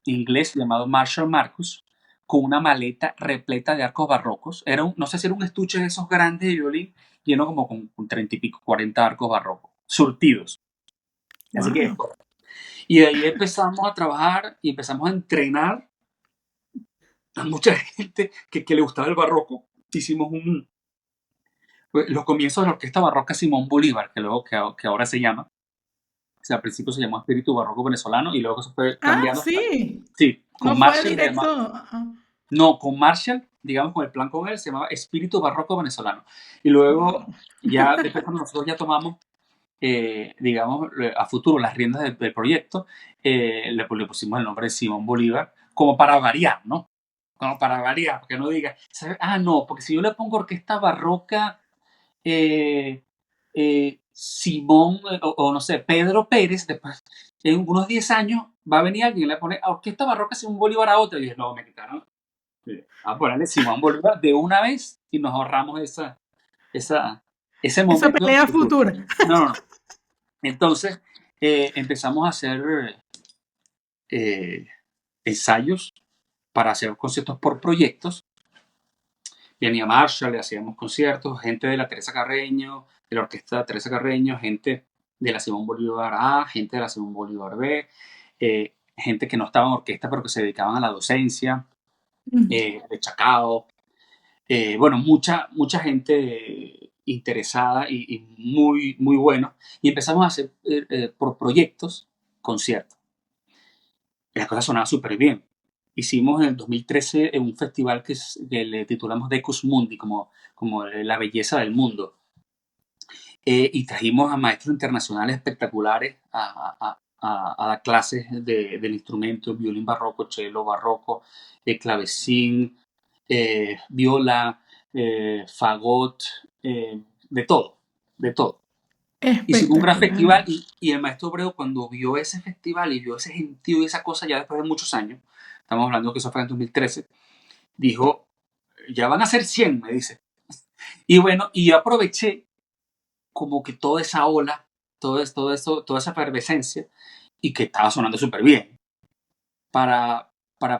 inglés llamado Marshall Marcus, con una maleta repleta de arcos barrocos. No sé si era un estuche de esos grandes de violín, lleno como con 30 y pico, 40 arcos barrocos, surtidos. Así que, Wow. y de ahí empezamos a trabajar y empezamos a entrenar a mucha gente que le gustaba el barroco. Hicimos los comienzos de la orquesta barroca Simón Bolívar, que ahora se llama. O sea, al principio se llamó Espíritu Barroco Venezolano y luego se fue Ah, cambiando. sí. Sí, No con fue Marshall se directo. llama. Ajá. No, con Marshall, digamos, con el plan con él, se llamaba Espíritu Barroco Venezolano. Y luego, Wow. ya después cuando nosotros ya tomamos, digamos, a futuro las riendas del proyecto, le pusimos el nombre de Simón Bolívar, como para variar, ¿no? Como para variar, porque no diga, ¿sabe? Ah, no, porque si yo le pongo orquesta barroca, eh, Simón, o no sé, Pedro Pérez, después, en unos 10 años, va a venir alguien y le pone orquesta barroca Simón Bolívar a otra, y dije, no, me quitaron. Sí. A ponerle Simón Bolívar de una vez y nos ahorramos esa, ese Esa momento pelea futuro. futura. No, no, no. Entonces empezamos a hacer eh, ensayos para hacer conciertos por proyectos. Venía Marshall, le hacíamos conciertos, gente de la Teresa Carreño, de la orquesta de Teresa Carreño, gente de la Simón Bolívar A, gente de la Simón Bolívar B, gente que no estaba en orquesta pero que se dedicaban a la docencia, de Chacao. Bueno, mucha gente interesada y muy, muy bueno. Y empezamos a hacer por proyectos conciertos. Y las cosas sonaban súper bien. Hicimos en el 2013 un festival que le titulamos Decus Mundi, como la belleza del mundo. Y trajimos a maestros internacionales espectaculares a dar clases del instrumento, violín barroco, cello barroco, clavecín, viola, fagot, de todo, de todo. Hicimos un gran Espectacular. festival y el maestro Breu cuando vio ese festival y vio ese gentío y esa cosa ya después de muchos años, estamos hablando que eso fue en 2013, dijo, ya van a ser 100, me dice. Y bueno, y yo aproveché como que toda esa ola, todo eso, toda esa efervescencia y que estaba sonando súper bien para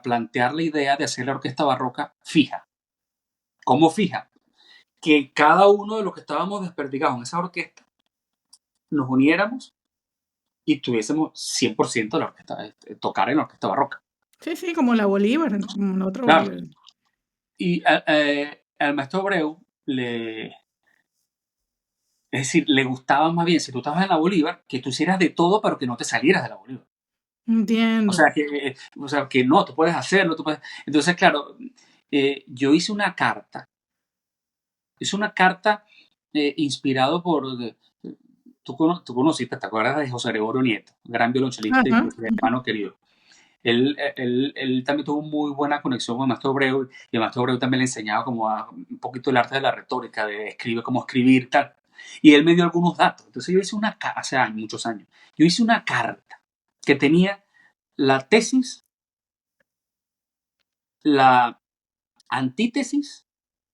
plantear la idea de hacer la orquesta barroca fija. ¿Cómo fija? Que cada uno de los que estábamos desperdigados en esa orquesta nos uniéramos y tuviésemos 100% de la orquesta, tocar en la orquesta barroca. Sí, sí, como la Bolívar, como la otra Claro. Bolívar. Y al maestro Abreu es decir, le gustaba más bien, si tú estabas en la Bolívar, que tú hicieras de todo, pero que no te salieras de la Bolívar. O Entiendo. sea, que no, tú puedes hacerlo, tú puedes. Entonces, claro, yo hice una carta inspirado por. Tú conociste, ¿te acuerdas de José Gregorio Nieto? Gran violonchelista y Ajá. hermano querido. Él también tuvo muy buena conexión con el maestro Breu y el maestro Breu también le enseñaba como un poquito el arte de la retórica, de escribir, cómo escribir, tal. Y él me dio algunos datos. Entonces yo hice hace años, muchos años, yo hice una carta que tenía la tesis, la antítesis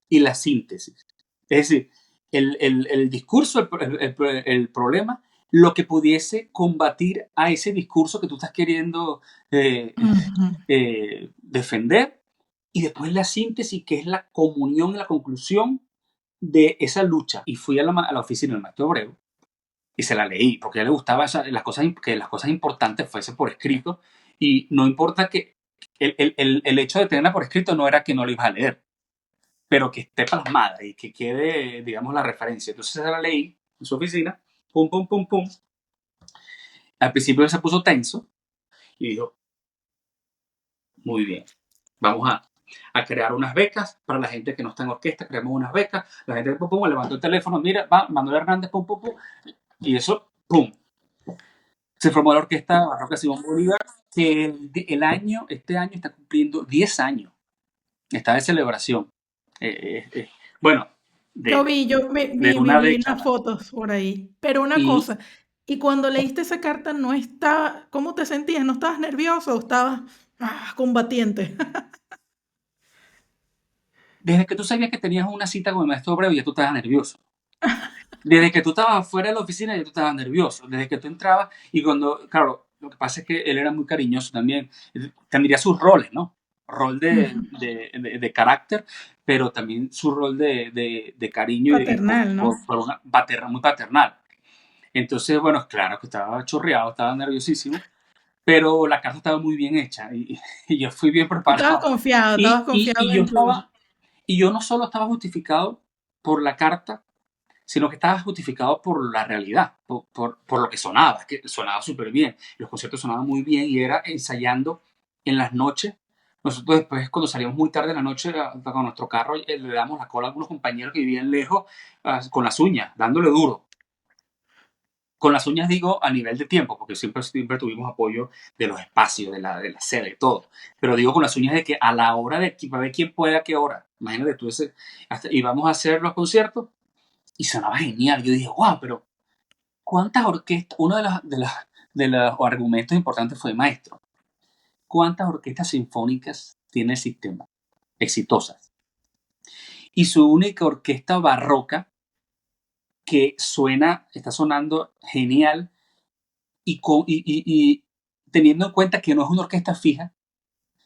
y la síntesis. Es decir, el discurso, el problema, lo que pudiese combatir a ese discurso que tú estás queriendo eh, Ujú. defender, y después la síntesis, que es la comunión, la conclusión de esa lucha. Y fui a la oficina del maestro Abreu y se la leí, porque a él le gustaba que las cosas importantes fuesen por escrito, y no importa que el hecho de tenerla por escrito no era que no la ibas a leer, pero que esté plasmada y que quede, digamos, la referencia. Entonces se la leí en su oficina, pum, pum, pum, pum. Al principio él se puso tenso y dijo, muy bien, vamos a crear unas becas para la gente que no está en orquesta, creamos unas becas, la gente pum, pum, levantó el teléfono, mira, va, Manuel Hernández, pum, pum, pum, y eso, pum, se formó la orquesta Barroca Simón Bolívar, que este año está cumpliendo 10 años, está de celebración. Bueno, Yo de, vi, yo vi, de vi, vi- una vi unas década. fotos por ahí. Pero una Y cosa, y cuando leíste esa carta, no estaba, ¿cómo te sentías? ¿No estabas nervioso o estabas combatiente? desde que tú sabías que tenías una cita con el maestro Breu, ya tú estabas nervioso. Desde que tú estabas fuera de la oficina, ya tú estabas nervioso. Desde que tú entrabas y claro, Lo que pasa es que él era muy cariñoso también. Tendría sus roles, ¿no? Rol Ujú. de carácter, pero también su rol de cariño y Paternal, ¿no? por una muy paternal. Entonces, bueno, claro que estaba chorreado, estaba nerviosísimo, pero la carta estaba muy bien hecha y yo fui bien Tú preparado. estabas confiado Y yo incluso. estaba, y yo no solo estaba justificado por la carta, sino que estaba justificado por la realidad, por lo que sonaba, que sonaba súper bien. Los conciertos sonaban muy bien y era ensayando en las noches. Nosotros después, cuando salíamos muy tarde en la noche con nuestro carro, le damos la cola a algunos compañeros que vivían lejos con las uñas, dándole duro. Con las uñas digo a nivel de tiempo, porque siempre tuvimos apoyo de los espacios, de la sede, y todo. Pero digo con las uñas de que a la hora de para ver quién puede a qué hora. Imagínate tú ese, íbamos a hacer los conciertos y sonaba genial. Yo dije, wow, pero ¿cuántas orquestas? Uno de los argumentos importantes fue, maestro, ¿cuántas orquestas sinfónicas tiene el sistema? Exitosas. Y su única orquesta barroca que está sonando genial y teniendo en cuenta que no es una orquesta fija,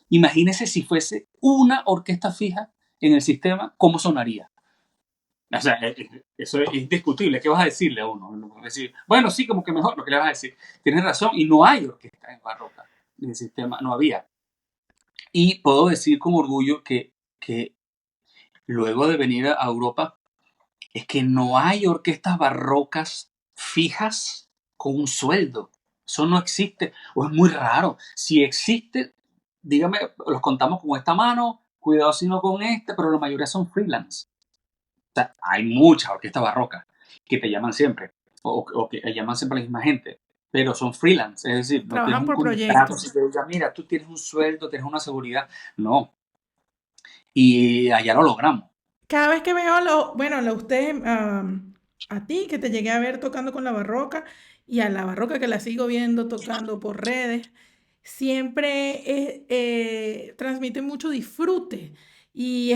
imagínese si fuese una orquesta fija en el sistema, ¿cómo sonaría? O sea, eso es indiscutible. ¿Qué vas a decirle a uno? No vas a decir, bueno, sí, como que mejor, lo que le vas a decir. Tienes razón, y no hay orquesta en barroca en el sistema, no había. Y puedo decir con orgullo que luego de venir a Europa, es que no hay orquestas barrocas fijas con un sueldo. Eso no existe, o es muy raro. Si existe, dígame, los contamos con esta mano, cuidado si no con esta, pero la mayoría son freelance. O sea, hay muchas orquestas barrocas que te llaman siempre, o que llaman siempre a la misma gente, pero son freelance, es decir, no tienes Trabajan un por contrato, proyectos. si te diga, mira, tú tienes un sueldo, tienes una seguridad. No, y allá lo logramos. Cada vez que veo bueno, usted, a ti que te llegué a ver tocando con la Barroca y a la Barroca que la sigo viendo tocando por redes, siempre transmite mucho disfrute y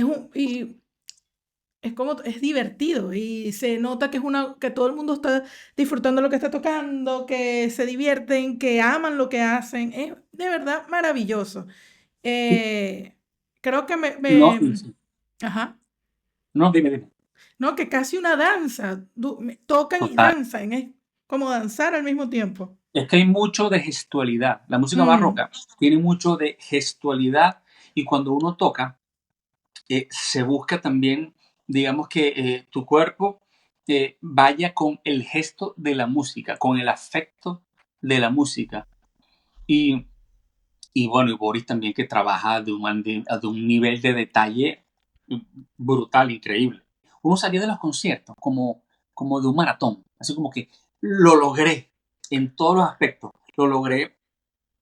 es como, es divertido y se nota que que todo el mundo está disfrutando lo que está tocando, que se divierten, que aman lo que hacen. Es de verdad maravilloso. Eh, creo que No, sí. ajá. No, dime. No, que casi una danza. Tocan y Total. danzan. Es como danzar al mismo tiempo. Es que hay mucho de gestualidad. La música Mm, barroca tiene mucho de gestualidad y cuando uno toca, se busca también, digamos que tu cuerpo vaya con el gesto de la música, con el afecto de la música. Y, y bueno, y Boris también que trabaja de un nivel de detalle brutal, increíble. Uno salía de los conciertos como de un maratón, así como que lo logré en todos los aspectos. Lo logré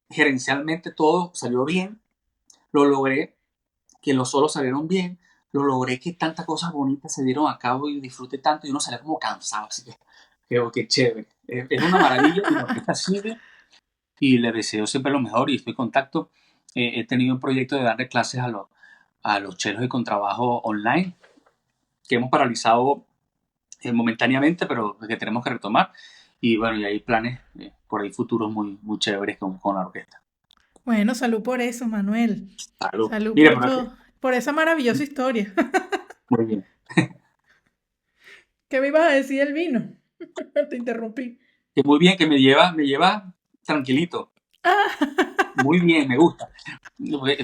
gerencialmente, todo salió bien. Lo logré que los solos salieron bien. Lo logré que tantas cosas bonitas se dieron a cabo y disfruté tanto y uno salía como cansado. Así que chévere. Es una maravilla y la orquesta sigue y le deseo siempre lo mejor y estoy en contacto. He tenido un proyecto de darle clases a los chelos y contrabajo online que hemos paralizado momentáneamente, pero que tenemos que retomar. Y bueno, y hay planes por ahí futuros muy, muy chéveres con la orquesta. bueno, salud por eso, Manuel. Salud. Salud Mira, por aquí. por esa maravillosa historia. Muy bien. ¿Qué me ibas a decir el vino? Te interrumpí. Que muy bien, que me lleva tranquilito. Ah, Muy bien, me gusta.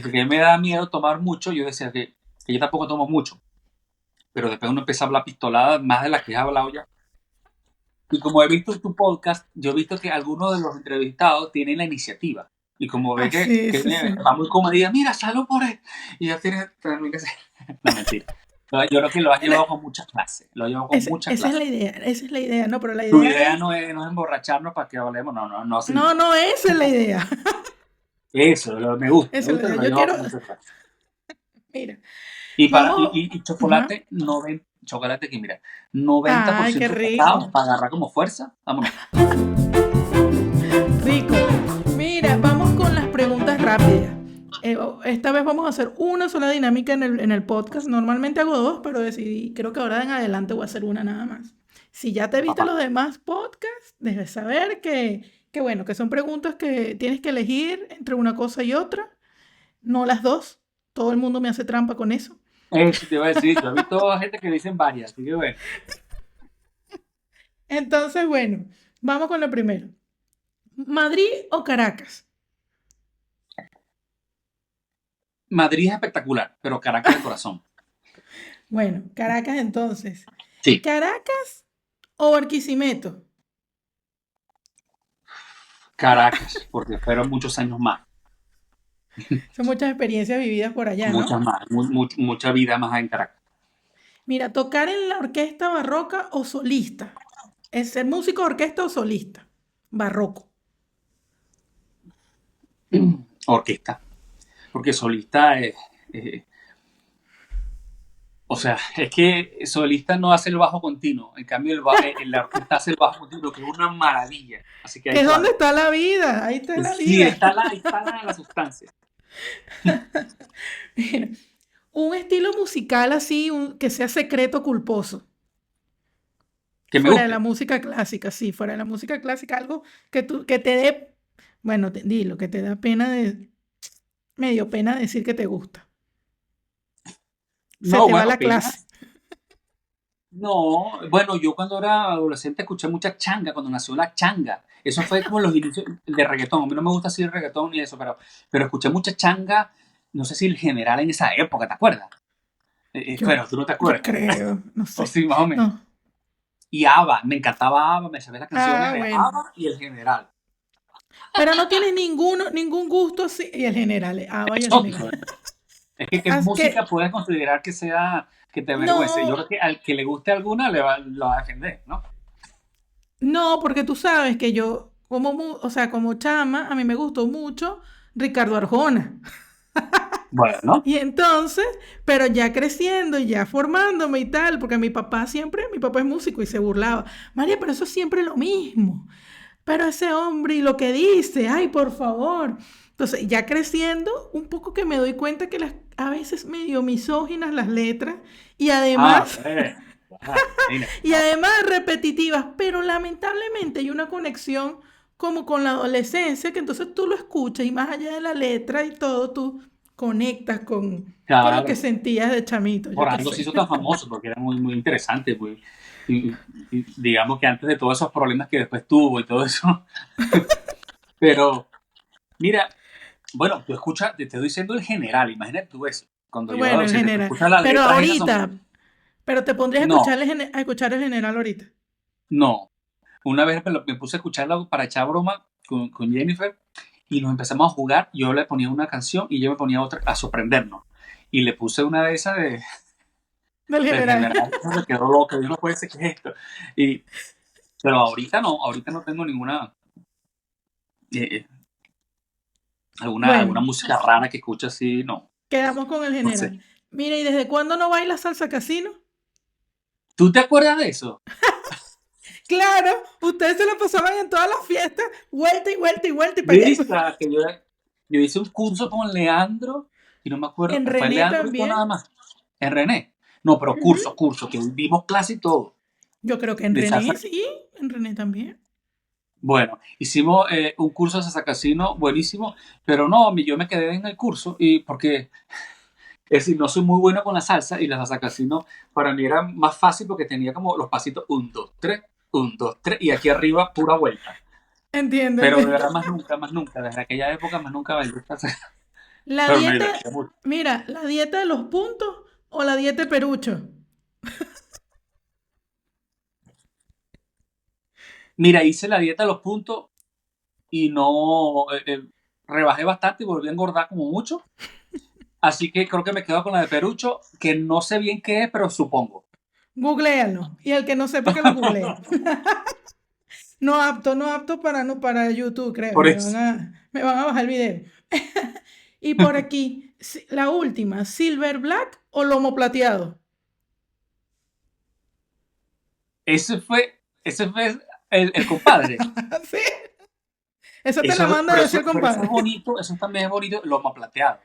Porque me da miedo tomar mucho. Yo decía que yo tampoco tomo mucho. Pero después uno empieza a hablar pistolada más de las que he hablado ya. Y como he visto tu podcast, yo he visto que algunos de los entrevistados tienen la iniciativa. Y como ve sí, que sí, sí. va muy comedida, mira, salud por él. Y ya tiene también que ser. No, mentira. Yo creo que lo has llevado con muchas clases. Lo has llevado con muchas Esa es la clases. idea, esa es la idea. No, pero la Tu idea idea es, no es emborracharnos para que hablemos. No, no, así no, no. no, esa es la idea. Eso, me gusta. Me Esa es la gusta que idea. lo has Yo llevado quiero, con muchas clases. mira, Y, para, y, vamos, y, y ajá. chocolate, chocolate que mira, noventa por Ay, qué ciento cacao rico, para agarrar como fuerza. Vámonos. rico. Mira, vamos con las preguntas rápidas. Esta vez vamos a hacer una sola dinámica en el podcast. Normalmente hago dos, pero decidí, creo que ahora en adelante voy a hacer una nada más. Si ya te viste Papá. los demás podcasts, debes saber Que bueno, que son preguntas que tienes que elegir entre una cosa y otra, no las dos. Todo el mundo me hace trampa con eso. Eso te iba a decir, yo he visto a gente que dicen varias, así que bueno. Entonces, bueno, vamos con lo primero. ¿Madrid o Caracas? Madrid es espectacular, pero Caracas de corazón. Bueno, Caracas entonces. Sí, ¿Caracas o Barquisimeto? Caracas, porque fueron muchos años más, Son muchas experiencias vividas por allá, ¿no? muchas más, mucha vida más en Caracas. Mira, tocar en la orquesta barroca o solista. ¿Es ser músico de orquesta o solista? Barroco. Orquesta, porque solista es, eh, o sea, es que solista no hace el bajo continuo, en cambio la orquesta hace el bajo continuo, que es una maravilla, así que ¿Qué ahí es donde cuadra. está la vida? Ahí está la Sí, vida. ahí está la sustancia, Mira, un estilo musical así, que sea secreto culposo. que me Fuera de la guste. música clásica, sí, fuera de la música clásica, algo que te dé, bueno, dilo, que te da pena medio pena decir que te gusta. Se No, te va bueno, la pena. clase. No, bueno, yo cuando era adolescente escuché mucha changa, cuando nació la changa. Eso fue como los inicios de reggaetón. A mí no me gusta así el reggaetón ni eso, pero escuché mucha changa, no sé si el general en esa época, ¿te acuerdas? Yo, Pero tú no te yo acuerdas. creo, no O sé. sí, más o menos. No. Y ABBA, me encantaba ABBA, me sabía las canciones Ah, de bueno. ABBA y el general. Pero no tienes ningún gusto así. Y el general, Ava y el general. Exótico. Es que ¿qué Haz música que, puedes considerar que sea, que te avergüence? Yo no, creo que al que le guste alguna lo va a defender, ¿no? no, porque tú sabes que yo, o sea, como chama, a mí me gustó mucho Ricardo Arjona. Bueno, Y entonces, pero ya creciendo y ya formándome y tal, porque mi papá es músico y se burlaba. María, pero eso es siempre lo mismo. Pero ese hombre y lo que dice, ay, por favor. Entonces, ya creciendo, un poco que me doy cuenta que a veces medio misóginas las letras y además, pues, imagínate, y ¿no? además repetitivas, pero lamentablemente hay una conexión como con la adolescencia, que entonces tú lo escuchas y más allá de la letra y todo, tú conectas con lo que Claro. sentías de chamito, yo Por qué algo se sé. hizo tan famoso, porque era muy interesante, pues. Digamos que antes de todos esos problemas que después tuvo y todo eso. Pero, mira, bueno, tú escuchas, te estoy diciendo en general, imagínate tú eso. Cuando yo era Bueno, en adolescente, tú general. escuchas las Pero letras, esas son. ahorita, pero te pondrías a No, a escuchar el general ahorita. no. Una vez me puse a escucharla para echar broma con Jennifer y nos empezamos a jugar. Yo le ponía una canción y yo me ponía otra a sorprendernos. Y le puse una de esas Del del general. general, se quedó loco, yo no puede ser que es esto. Y, pero ahorita no tengo ninguna, eh, alguna Bueno, música rara que escuche así, no, quedamos con el no sé. general. Mira, ¿y desde cuándo no baila salsa casino? ¿Tú te acuerdas de eso? Claro, ustedes se lo pasaban en todas las fiestas, vuelta y vuelta y vuelta y para allá. Vista, que yo hice un curso con Leandro, y no me acuerdo, En fue René Leandro y yo nada también. más, en René. No, pero Ujú. curso, que vimos clase y todo, Yo creo que en de René salsa. sí, en René también. Bueno, hicimos un curso de salsa casino buenísimo, pero no, yo me quedé en el curso y porque es decir, no soy muy bueno con la salsa y la salsa casino para mí era más fácil porque tenía como los pasitos 1, 2, 3, 1, 2, 3 y aquí arriba pura vuelta. Entiendo, Pero de entiendo. verdad más nunca, desde aquella época más nunca bailé salsa. La Pero me dieta, divertía mucho. mira, la dieta de los puntos o la dieta de Perucho. Mira, hice la dieta de los puntos y no, rebajé bastante y volví a engordar como mucho. Así que creo que me quedo con la de Perucho, que no sé bien qué es, pero supongo. Googléalo. Y el que no sepa que lo googlee. No apto, no apto para, no, para YouTube, creo. Por eso. Me van a bajar el video. Y por aquí, la última, Silver Black o lomo plateado. Ese fue el compadre. Sí, esa te la manda a decir el Pero eso es compadre. bonito, eso también es bonito, lomo plateado.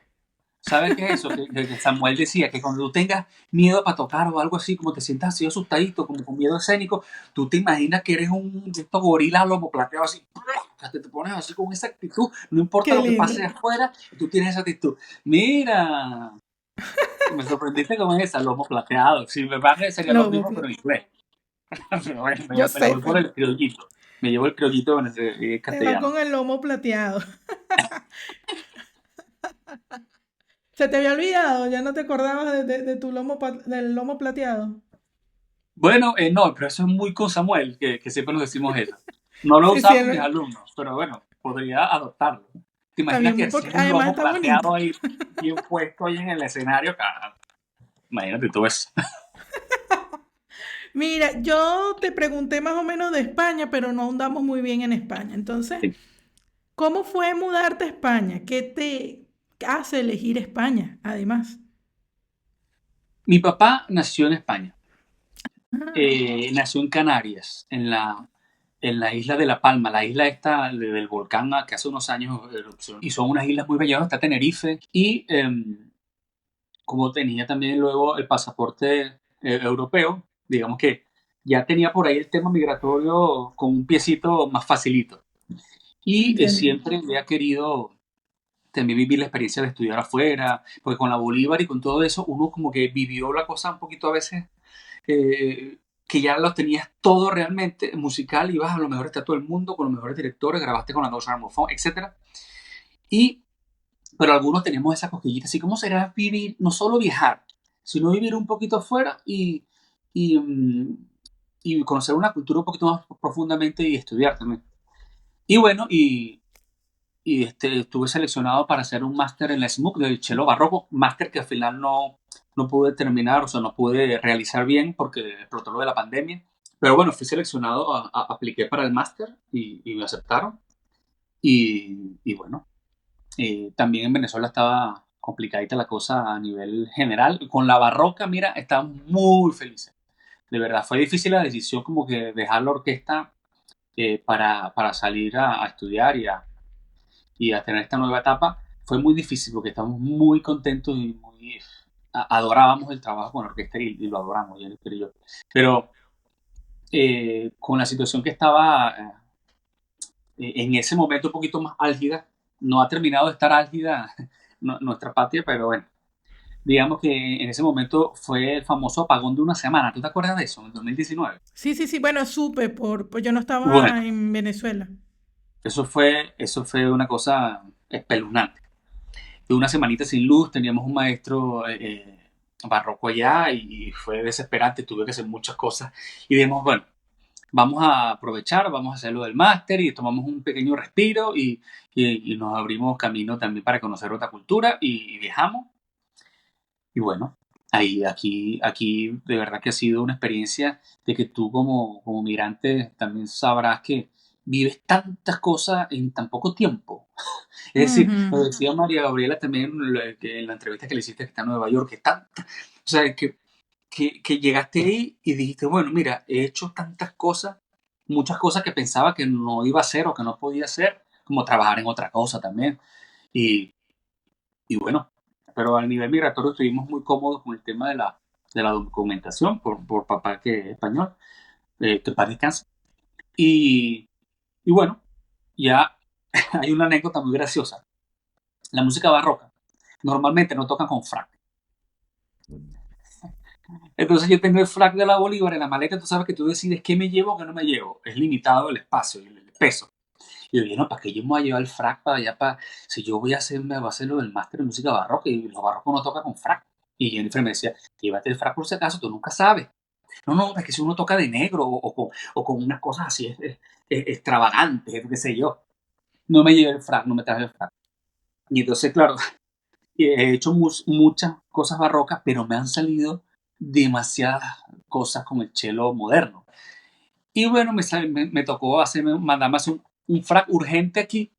¿Sabes qué es eso? Que Samuel decía que cuando tú tengas miedo para tocar o algo así, como te sientas así asustadito, como con miedo escénico, tú te imaginas que eres un de estos gorilas lomo plateado así, que te pones así con esa actitud, no importa Qué lo que lindo. pase afuera, tú tienes esa actitud. Mira, me sorprendiste con esa, lomo plateado. Si me van sería lo Lobo mismo, pero plateado. en inglés. Pero bueno, Yo me la sé, voy por pero el criollito. Me llevo el criollito en te va castellano. con el lomo plateado. Se te había olvidado, ya no te acordabas de tu del lomo plateado. Bueno, no, pero eso es muy con Samuel, que siempre nos decimos eso. No lo he Sí, sí, usado con mis alumnos, pero bueno, podría adoptarlo. ¿Te está imaginas que bien, porque haces un además lomo está bonito. plateado ahí, bien puesto ahí en el escenario? Imagínate tú eso. Mira, yo te pregunté más o menos de España, pero no ahondamos muy bien en España. Entonces, Sí. ¿cómo fue mudarte a España? ¿Qué te hace elegir España, además? Mi papá nació en España. Ah, Nació en Canarias, en la isla de La Palma, la isla esta del volcán que hace unos años erupcionó. Y son unas islas muy bellas, está Tenerife. Y como tenía también luego el pasaporte europeo, digamos que ya tenía por ahí el tema migratorio con un piecito más facilito. Y entiendo. siempre había querido también vivir la experiencia de estudiar afuera, porque con la Bolívar y con todo eso, uno como que vivió la cosa un poquito a veces que ya lo tenías todo realmente musical, ibas a los mejores teatros del mundo, con los mejores directores, grabaste con la Deutsche Grammophon, etcétera. Y pero algunos tenemos esa cosquillita, así como será vivir, no solo viajar, sino vivir un poquito afuera y, y conocer una cultura un poquito más profundamente y estudiar también. Y bueno, estuve seleccionado para hacer un máster en la SMUC del cello barroco, máster que al final no pude terminar, o sea, no pude realizar bien porque explotó lo de la pandemia. Pero bueno, fui seleccionado, apliqué para el máster y me aceptaron. Y bueno, también en Venezuela estaba complicadita la cosa a nivel general. Con la barroca, mira, estábamos muy felices. De verdad, fue difícil la decisión como que dejar la orquesta para salir a estudiar y a tener esta nueva etapa. Fue muy difícil porque estamos muy contentos y muy... adorábamos el trabajo con la orquesta y lo adoramos, Jennifer y yo. Pero con la situación que estaba en ese momento un poquito más álgida, no ha terminado de estar álgida nuestra patria, pero bueno, digamos que en ese momento fue el famoso apagón de una semana. ¿Tú te acuerdas de eso? En el 2019. Sí, sí, sí, bueno, supe pues yo no Bueno, estaba en Venezuela. eso fue una cosa espeluznante. De una semanita sin luz, teníamos un maestro barroco allá y fue desesperante, tuve que hacer muchas cosas y dijimos, bueno, vamos a aprovechar, vamos a hacer lo del máster y tomamos un pequeño respiro y nos abrimos camino también para conocer otra cultura y viajamos. Y bueno, aquí de verdad que ha sido una experiencia de que tú como migrante también sabrás que vives tantas cosas en tan poco tiempo. Es decir, lo Ujú. decía María Gabriela también que en la entrevista que le hiciste que está en Nueva York, que tanta, o sea, que llegaste ahí y dijiste, bueno, mira, he hecho tantas cosas, muchas cosas que pensaba que no iba a hacer o que no podía hacer, como trabajar en otra cosa también. Y, y bueno, pero a nivel migratorio estuvimos muy cómodos con el tema de la documentación por papá que es español, que paz descanse. Y, y bueno, ya hay una anécdota muy graciosa. La música barroca normalmente no tocan con frac. Entonces yo tengo el frac de la Bolívar en la maleta, tú sabes que tú decides qué me llevo o qué no me llevo. Es limitado el espacio y el peso. Y yo dije, no, ¿para qué yo me voy a llevar el frac para allá? Si yo voy a hacer lo del máster de música barroca y los barrocos no tocan con frac. Y Jennifer me decía, llévate el frac por si acaso, tú nunca sabes. No, no, es que si uno toca de negro o con unas cosas así extravagantes, qué sé yo. No me llevé el frac, no me traje el frac. Y entonces, claro, he hecho muchas cosas barrocas, pero me han salido demasiadas cosas con el cello moderno. Y bueno, me tocó mandarme a hacer un frac urgente aquí,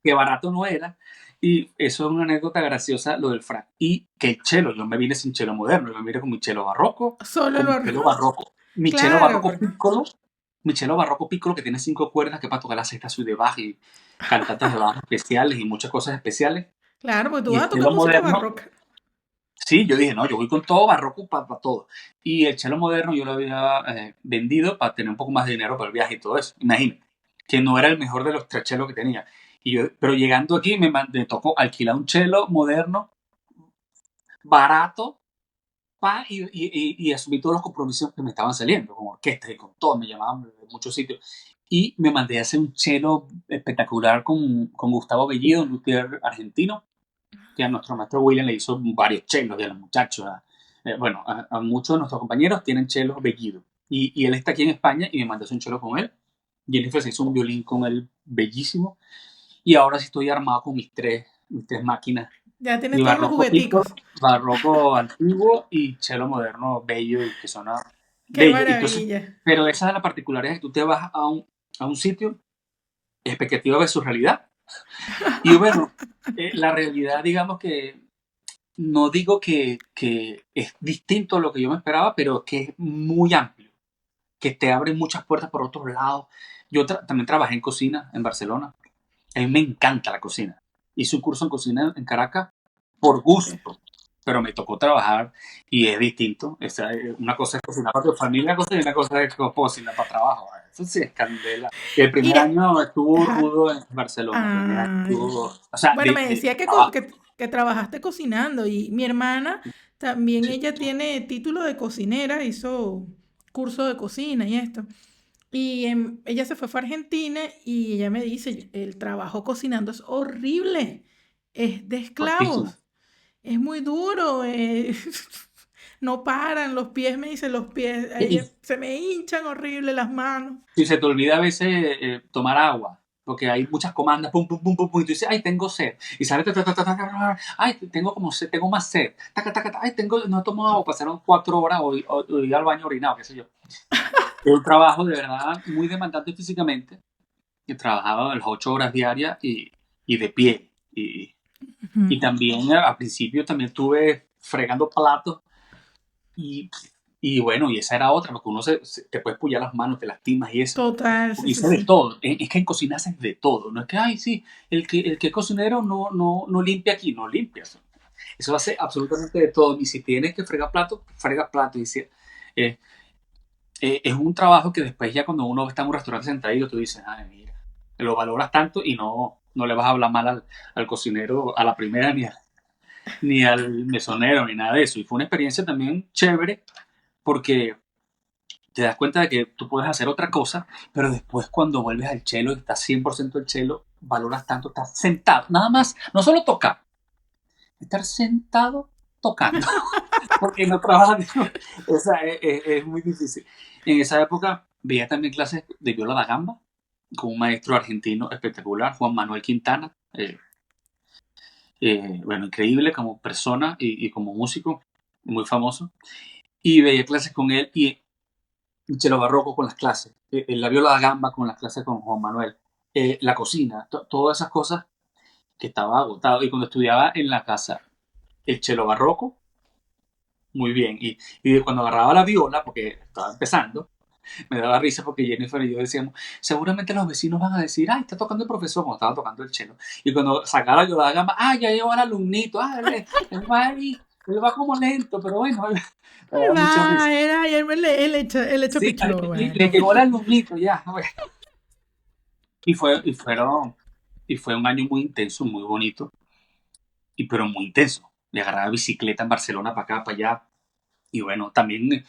que barato no era. Y eso es una anécdota graciosa, lo del frac. Y que el cello, yo me vine sin cello moderno, yo me vine con mi cello barroco, Solo con lo... mi cello barroco, mi cello Claro, barroco porque... piccolo, mi cello barroco piccolo que tiene 5 cuerdas, que es para tocar la sexta sub de baja y cantatas de baja especiales y muchas cosas especiales. Claro, porque tú Y vas el a tocar chelo música moderno, barroca. sí, yo dije, no, yo voy con todo barroco para todo. Y el chelo moderno yo lo había vendido para tener un poco más de dinero para el viaje y todo eso. Imagínate, que no era el mejor de los tres chelos que tenía. Pero llegando aquí me tocó alquilar un chelo moderno, barato, y asumí todos los compromisos que me estaban saliendo, con orquesta y con todo, me llamaban de muchos sitios. Y me mandé a hacer un chelo espectacular con Gustavo Bellido, un luthier argentino, que a nuestro maestro William le hizo varios chelos y a los muchachos. Bueno, a muchos de nuestros compañeros tienen chelos Bellido. Y él está aquí en España y me mandé a hacer un chelo con él. Jennifer se hizo un violín con él bellísimo. Y ahora sí estoy armado con mis tres máquinas. Ya tienes Mi todos los barroco tipo, jugueticos. barroco antiguo y chelo moderno bello y que suena Qué bello. Entonces, maravilla. pero esa es la particularidad, que tú te vas a un sitio, expectativa versus realidad. Y bueno, la realidad, digamos que no digo que es distinto a lo que yo me esperaba, pero que es muy amplio, que te abre muchas puertas por otros lados. Yo también trabajé en cocina en Barcelona. A mí me encanta la cocina. Hice un curso en cocina en Caracas por Sí. gusto, pero me tocó trabajar y es distinto. O sea, una cosa es cocinar para tu familia, y una cosa es cocinar para trabajo. Eso sí es candela. El primer Mira, año estuvo ajá. rudo en Barcelona. El primer año Ay. estuvo, o sea, Bueno, me de decía trabajo. que trabajaste cocinando y mi hermana también, Sí, ella tiene título de cocinera, hizo curso de cocina y esto. Y ella se fue a Argentina y ella me dice, el trabajo cocinando es horrible, es de fuertísimo. esclavos, es muy duro, no paran, los pies, me dice, los pies, Y se me hinchan horrible las manos. si se te olvida a veces tomar agua, porque hay muchas comandas, pum, pum, pum, pum, pum, y tú dices, ay, tengo sed. Y sale, ta, ta, ta, ta, ta, ta, ay, tengo como sed, tengo más sed. Taca, taca, taca, ay, no tomo agua, pasaron 4 horas o ir al baño orinado, qué sé yo. Es un trabajo de verdad muy demandante físicamente, que trabajaba las 8 horas diarias y de pie. Y Ujú. también al principio también estuve fregando platos y, y bueno, y esa era otra, porque uno te puedes pullar las manos, te lastimas y eso. Total, sí, sí, Hice de sí. todo. Es que en cocina haces de todo. No es que, ay, sí, el que es cocinero no limpia aquí, no limpias. Eso hace absolutamente de todo. Y si tienes que fregar plato, frega plato. Eh, es un trabajo que después ya cuando uno está en un restaurante sentadito, tú dices, ay, mira, lo valoras tanto y no le vas a hablar mal al cocinero a la primera ni al mesonero ni nada de eso. Y fue una experiencia también chévere porque te das cuenta de que tú puedes hacer otra cosa, pero después cuando vuelves al chelo y estás 100% el chelo, valoras tanto estar sentado, nada más, no solo tocar, estar sentado tocando, porque no trabajas, o sea, es muy difícil. En esa época veía también clases de viola da gamba con un maestro argentino espectacular, Juan Manuel Quintana, bueno, increíble como persona y como músico, muy famoso, y veía clases con él y Chelo Barroco con las clases, la viola da gamba con las clases con Juan Manuel, la cocina, todas esas cosas que estaba agotado. Y cuando estudiaba en la casa, el Chelo Barroco, muy bien. Y cuando agarraba la viola, porque estaba empezando, me daba risa porque Jennifer y yo decíamos, seguramente los vecinos van a decir, ay, está tocando el profesor cuando estaba tocando el chelo. Y cuando sacaba la viola da gamba, ay, ya llegó el alumnito, él va ahí, él va como lento, pero bueno, me Ay, daba mucha risa. va, era ayer el hecho Sí, pichón, le bueno. llegó el alumnito ya. Y fue un año muy intenso, muy bonito, pero muy intenso. Le agarraba bicicleta en Barcelona para acá, para allá. Y bueno, también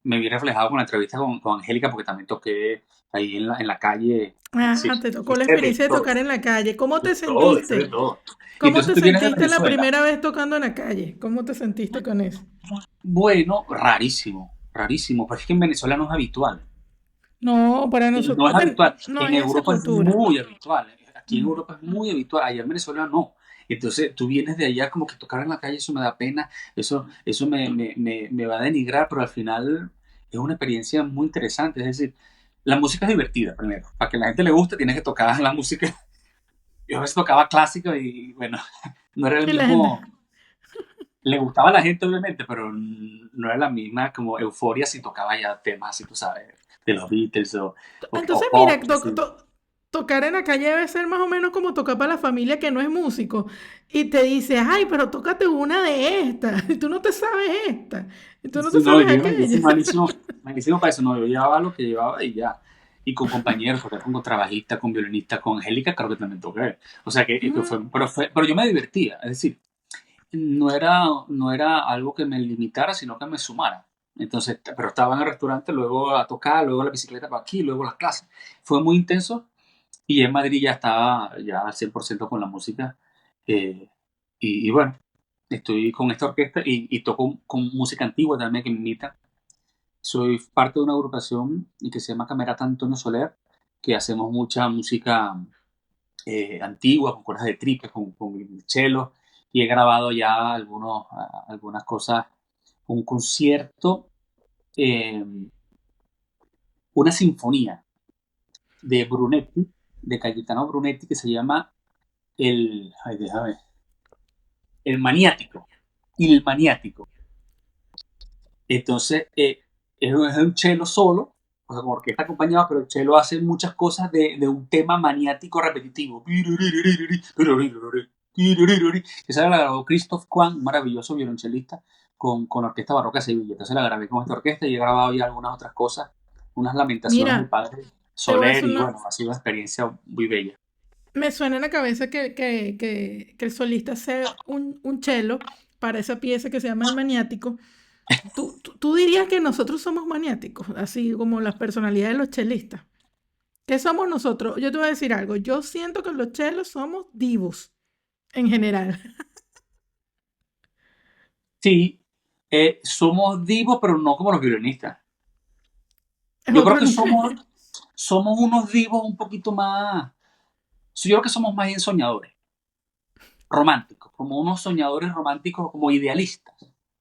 me vi reflejado con la entrevista con Angélica, porque también toqué ahí en la calle. Sí, Ah, te tocó la hice de experiencia de todo, tocar en la calle. ¿Cómo de te todo, hice de sentiste? todo. Y ¿Cómo entonces te tú vienes de sentiste la Venezuela. primera vez tocando en la calle? ¿Cómo te sentiste con eso? Bueno, rarísimo, rarísimo, pero es que en Venezuela no es habitual. No, para No nosotros, es habitual. no En hay esa Europa es cultura. muy habitual. Aquí en Mm. Europa es muy habitual. Allá en Venezuela no. Entonces tú vienes de allá como que tocar en la calle, eso me da pena, eso me va a denigrar, pero al final es una experiencia muy interesante. Es decir, la música es divertida, primero. Para que a la gente le guste, tienes que tocar la música. Yo a veces tocaba clásico y bueno, no era el Y la gente. mismo. Le gustaba a la gente, obviamente, pero no era la misma como euforia si tocaba ya temas así, tú sabes, de los Beatles o Entonces, pop, mira, así. tocar en la calle debe ser más o menos como tocar para la familia que no es músico. Y te dice, ay, pero tócate una de estas. Y tú no te sabes esta. Y tú no te Sí, no, sabes yo aquella. malísimo, malísimo para eso. No, yo llevaba lo que llevaba y ya. Y con compañeros, porque con contrabajista, con violinista, con Angélica, creo que también toqué. O sea, que Mm, pero yo me divertía. Es decir, no era algo que me limitara, sino que me sumara. Entonces, pero estaba en el restaurante, luego a tocar, luego la bicicleta para aquí, luego las clases. Fue muy intenso y en Madrid ya estaba ya al 100% con la música. eh, y bueno, estoy con esta orquesta y toco con música antigua también que me imita. Soy parte de una agrupación que se llama Camerata Antonio Soler, que hacemos mucha música antigua, con cuerdas de tripe, con cello, y he grabado ya algunas cosas, un concierto, eh, una sinfonía de Brunetti, de Cayetano Brunetti, que se llama déjame, el Maniático, Il Maniático. Entonces, es un cello solo, o sea, con orquesta acompañado, pero el cello hace muchas cosas de un tema maniático repetitivo. Esa la grabó Christoph Kwan, un maravilloso violonchelista, con la Orquesta Barroca de Sevilla. Entonces la grabé con esta orquesta y he grabado ya algunas otras cosas, unas lamentaciones del Mira, padre te voy a Soler, hacer y una... bueno, ha sido una experiencia muy bella. Me suena en la cabeza que el solista sea un cello para esa pieza que se llama El Maniático. ¿Tú dirías que nosotros somos maniáticos, así como las personalidades de los chelistas? ¿Qué somos nosotros? Yo te voy a decir algo. Yo siento que los chelos somos divos en general. Sí, somos divos, pero no como los violinistas. Es Yo creo otro que nivel. somos unos divos un poquito más. Yo creo que somos más bien soñadores, románticos, como unos soñadores románticos, como idealistas.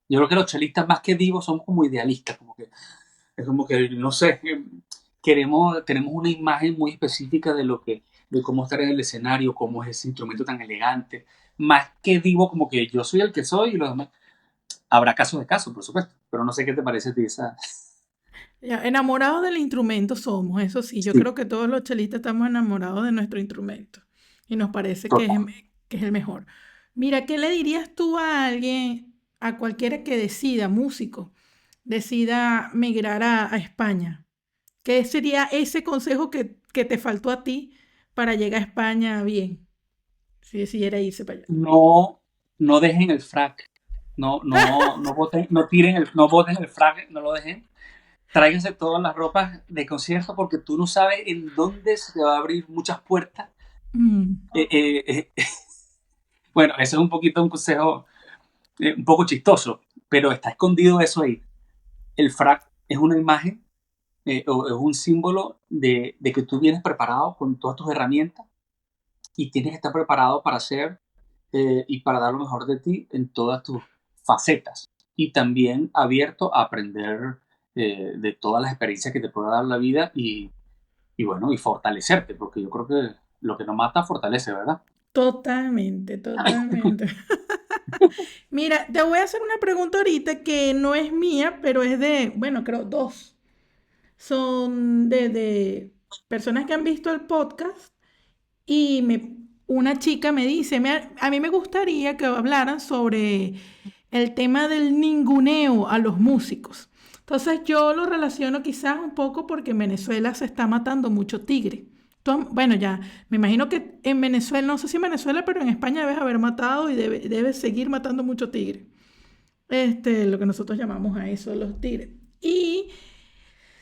Yo creo que los chelistas, más que divos, somos como idealistas, como que es como que, no sé, tenemos una imagen muy específica de cómo estar en el escenario, cómo es ese instrumento tan elegante. Más que divo, como que yo soy el que soy y los demás. Habrá casos de casos, por supuesto, pero no sé qué te parece de esa. Ya, enamorados del instrumento somos, eso sí. Yo Sí, creo que todos los chelistas estamos enamorados de nuestro instrumento y nos parece total. que es el mejor. Mira, ¿qué le dirías tú a alguien, a cualquiera que decida, músico, decida migrar a España? ¿Qué sería ese consejo que te faltó a ti para llegar a España bien, si decidiera irse para allá? No, no dejen el frac. No boten, no boten el frac, no lo dejen. Tráiganse todas las ropas de concierto porque tú no sabes en dónde se te va a abrir muchas puertas. Mm, Eh, eh, eh, bueno, ese es un poquito un consejo un poco chistoso, pero está escondido eso ahí. El frac es una imagen o es un símbolo de que tú vienes preparado con todas tus herramientas y tienes que estar preparado para hacer y para dar lo mejor de ti en todas tus facetas. Y también abierto a aprender de todas las experiencias que te pueda dar la vida y bueno, y fortalecerte, porque yo creo que lo que no mata fortalece, ¿verdad? totalmente, totalmente. Mira, te voy a hacer una pregunta ahorita que no es mía, pero es de, bueno, creo dos. Son de personas que han visto el podcast y una chica me dice, a mí me gustaría que hablaran sobre el tema del ninguneo a los músicos. Entonces yo lo relaciono quizás un poco porque en Venezuela se está matando mucho tigre. Bueno, ya, me imagino que en Venezuela, no sé si en Venezuela, pero en España debes haber matado y debes seguir matando mucho tigre. Lo que nosotros llamamos a eso los tigres. Y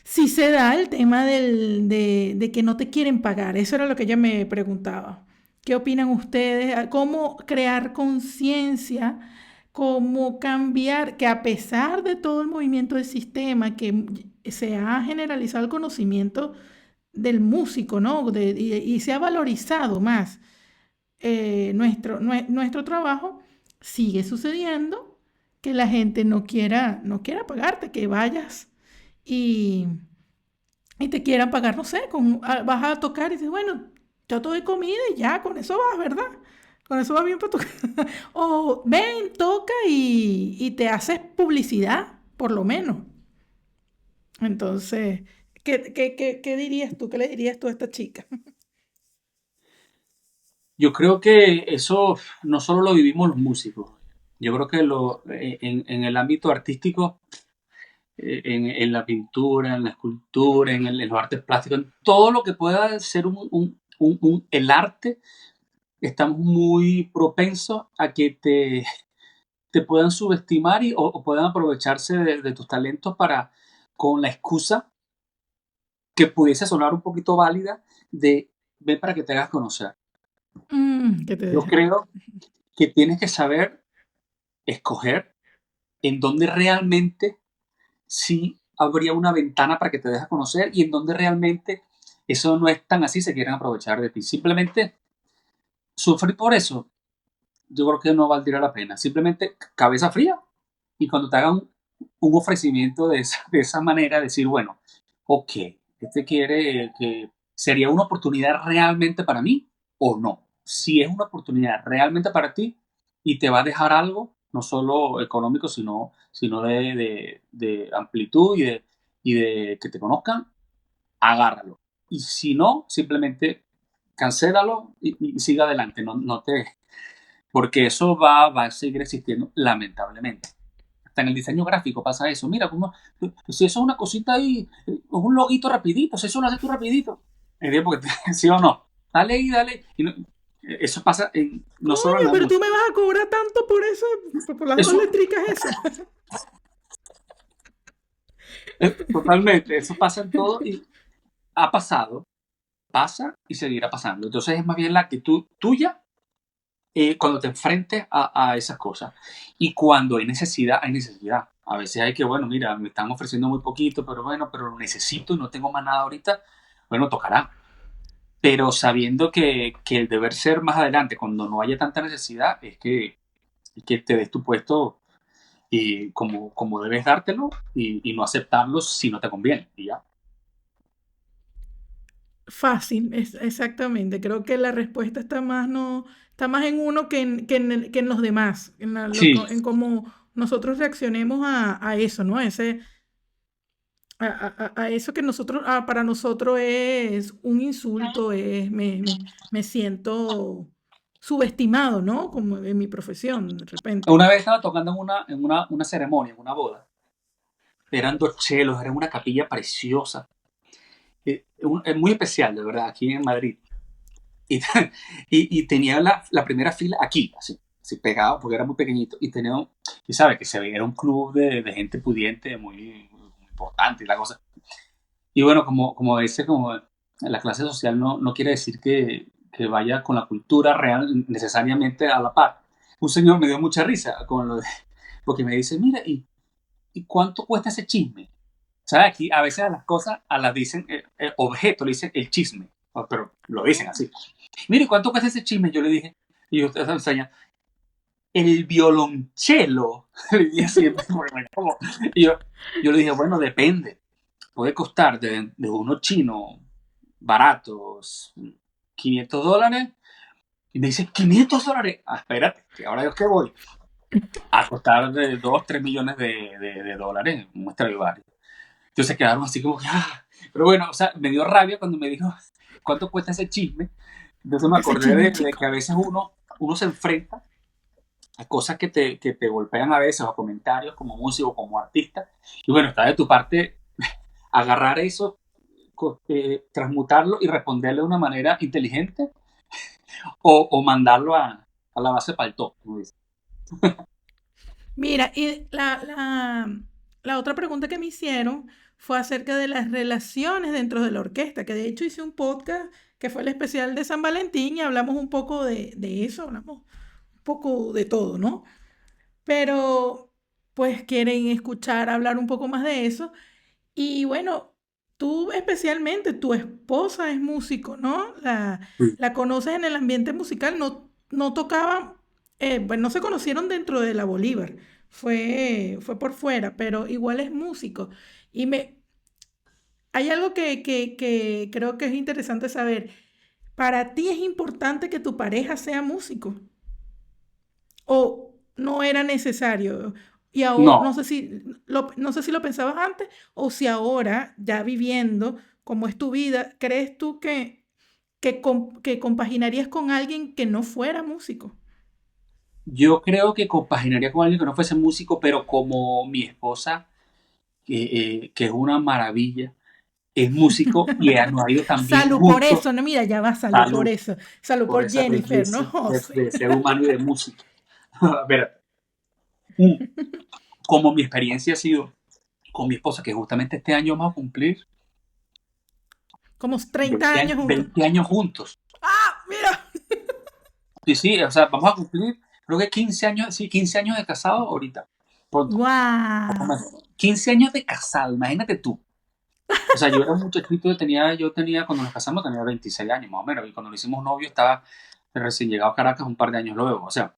si se da el tema de que no te quieren pagar, eso era lo que ella me preguntaba. ¿Qué opinan ustedes? ¿Cómo crear conciencia? ¿Cómo cambiar? Que a pesar de todo el movimiento del sistema, que se ha generalizado el conocimiento del músico, ¿no? Y se ha valorizado más nuestro trabajo, sigue sucediendo que la gente no quiera pagarte, que vayas y, y te quieran pagar, no sé, vas a tocar y dices, bueno, yo te doy comida y ya, con eso vas, ¿verdad? Con eso va bien para tu casa. O ven, toca y te haces publicidad, por lo menos. Entonces, ¿qué dirías tú? ¿Qué le dirías tú a esta chica? Yo creo que eso no solo lo vivimos los músicos. Yo creo que en el ámbito artístico, en la pintura, en la escultura, en los artes plásticos, en todo lo que pueda ser el arte, estamos muy propensos a que te puedan subestimar o puedan aprovecharse de tus talentos para, con la excusa que pudiese sonar un poquito válida de ven para que te hagas conocer. Que te Yo deja. creo que tienes que saber escoger en dónde realmente sí habría una ventana para que te dejes conocer y en dónde realmente eso no es tan así, se quieren aprovechar de ti. Simplemente sufrir por eso, yo creo que no valdría la pena. Simplemente cabeza fría y cuando te hagan un ofrecimiento de esa manera, decir, bueno, ok, este quiere que sería una oportunidad realmente para mí o no. Si es una oportunidad realmente para ti y te va a dejar algo, no solo económico, sino de amplitud y de que te conozcan, agárralo. Y si no, simplemente cancélalo y siga adelante. No te, porque eso va a seguir existiendo, lamentablemente. Hasta en el diseño gráfico pasa eso. Mira, como, si eso es una cosita ahí, un loguito rapidito, si eso lo haces tú rapidito. Porque, ¿sí o no? Dale ahí, dale. Eso pasa no solo en Coño, la pero tú música. me vas a cobrar tanto por eso, por las dos Eso, letricas esas. totalmente, eso pasa en todo y ha pasado, pasa y seguirá pasando. Entonces es más bien la actitud tuya cuando te enfrentes a esas cosas. Y cuando hay necesidad, hay necesidad. A veces hay que, bueno, mira, me están ofreciendo muy poquito, pero bueno, pero lo necesito y no tengo más nada ahorita. Bueno, tocará. Pero sabiendo que el deber ser más adelante, cuando no haya tanta necesidad, es que te des tu puesto y como debes dártelo y no aceptarlo si no te conviene. Y ya. Fácil, exactamente. Creo que la respuesta está más, no, está más en uno que en los demás, Sí, en cómo nosotros reaccionemos a eso, ¿no? A eso que nosotros, para nosotros es un insulto, me siento subestimado, ¿no? Como en mi profesión, de repente. una vez estaba tocando una ceremonia, en una boda. Eran dos chelos, era una capilla preciosa. Es muy especial, de verdad, aquí en Madrid. Y, y tenía la primera fila aquí, así pegado, porque era muy pequeñito. Y tenía, y sabe que se veía, era un club de gente pudiente, muy importante y la cosa. Y bueno, como dice, como la clase social no quiere decir que vaya con la cultura real necesariamente a la par. Un señor me dio mucha risa con lo de, porque me dice, mira, ¿y cuánto cuesta ese chisme? ¿Sabes? Aquí a veces a las cosas a las dicen objeto, le dicen el chisme, pero lo dicen así. Mire, ¿cuánto cuesta ese chisme? Yo le dije, y usted se enseña, el violonchelo. Le dije siempre, y yo le dije, bueno, depende. Puede costar de unos chinos baratos, $500. Y me dice, $500. Ah, espérate, que ahora yo que voy a costar de 2 3 millones de dólares, un Stradivarius. Entonces quedaron así como que, pero bueno, o sea, me dio rabia cuando me dijo, ¿cuánto cuesta ese chisme? Entonces me Porque ese acordé chisme, de chico. que a veces uno se enfrenta a cosas que te golpean a veces, o comentarios como músico, como artista. Y bueno, está de tu parte agarrar eso, transmutarlo y responderle de una manera inteligente o mandarlo a la base para el top, como dice. Mira, y la otra pregunta que me hicieron fue acerca de las relaciones dentro de la orquesta, que de hecho hice un podcast que fue el especial de San Valentín y hablamos un poco de eso, hablamos un poco de todo, ¿no? Pero pues quieren escuchar hablar un poco más de eso. Y bueno, tú especialmente, tu esposa es músico, ¿no? Sí. La conoces en el ambiente musical, no tocaban, bueno, no se conocieron dentro de la Bolívar, fue por fuera, pero igual es músico. Y hay algo que creo que es interesante saber. ¿Para ti es importante que tu pareja sea músico? ¿O no era necesario? Y ahora, No, no sé si lo pensabas antes o si ahora, ya viviendo como es tu vida, ¿crees tú que compaginarías con alguien que no fuera músico? Yo creo que compaginaría con alguien que no fuese músico, pero como mi esposa, que es una maravilla, es músico y nos ha ido también Salud por juntos. eso, no, mira, ya va, salud por Salud eso. Salud por por esa Jennifer, ¿no, belleza José? de ser humano y de música. Espérate. Mm, Como mi experiencia ha sido con mi esposa, que justamente este año vamos a cumplir Como 30 años juntos. 20 años juntos. ¡Ah, mira! Sí, sí, o sea, vamos a cumplir, creo que 15 años, sí, 15 años de casado ahorita. Pronto. ¡Guau! 15 años de casado, imagínate tú. O sea, yo era un muchachito, cuando nos casamos tenía 26 años más o menos, y cuando nos hicimos novios estaba recién llegado a Caracas un par de años luego, o sea,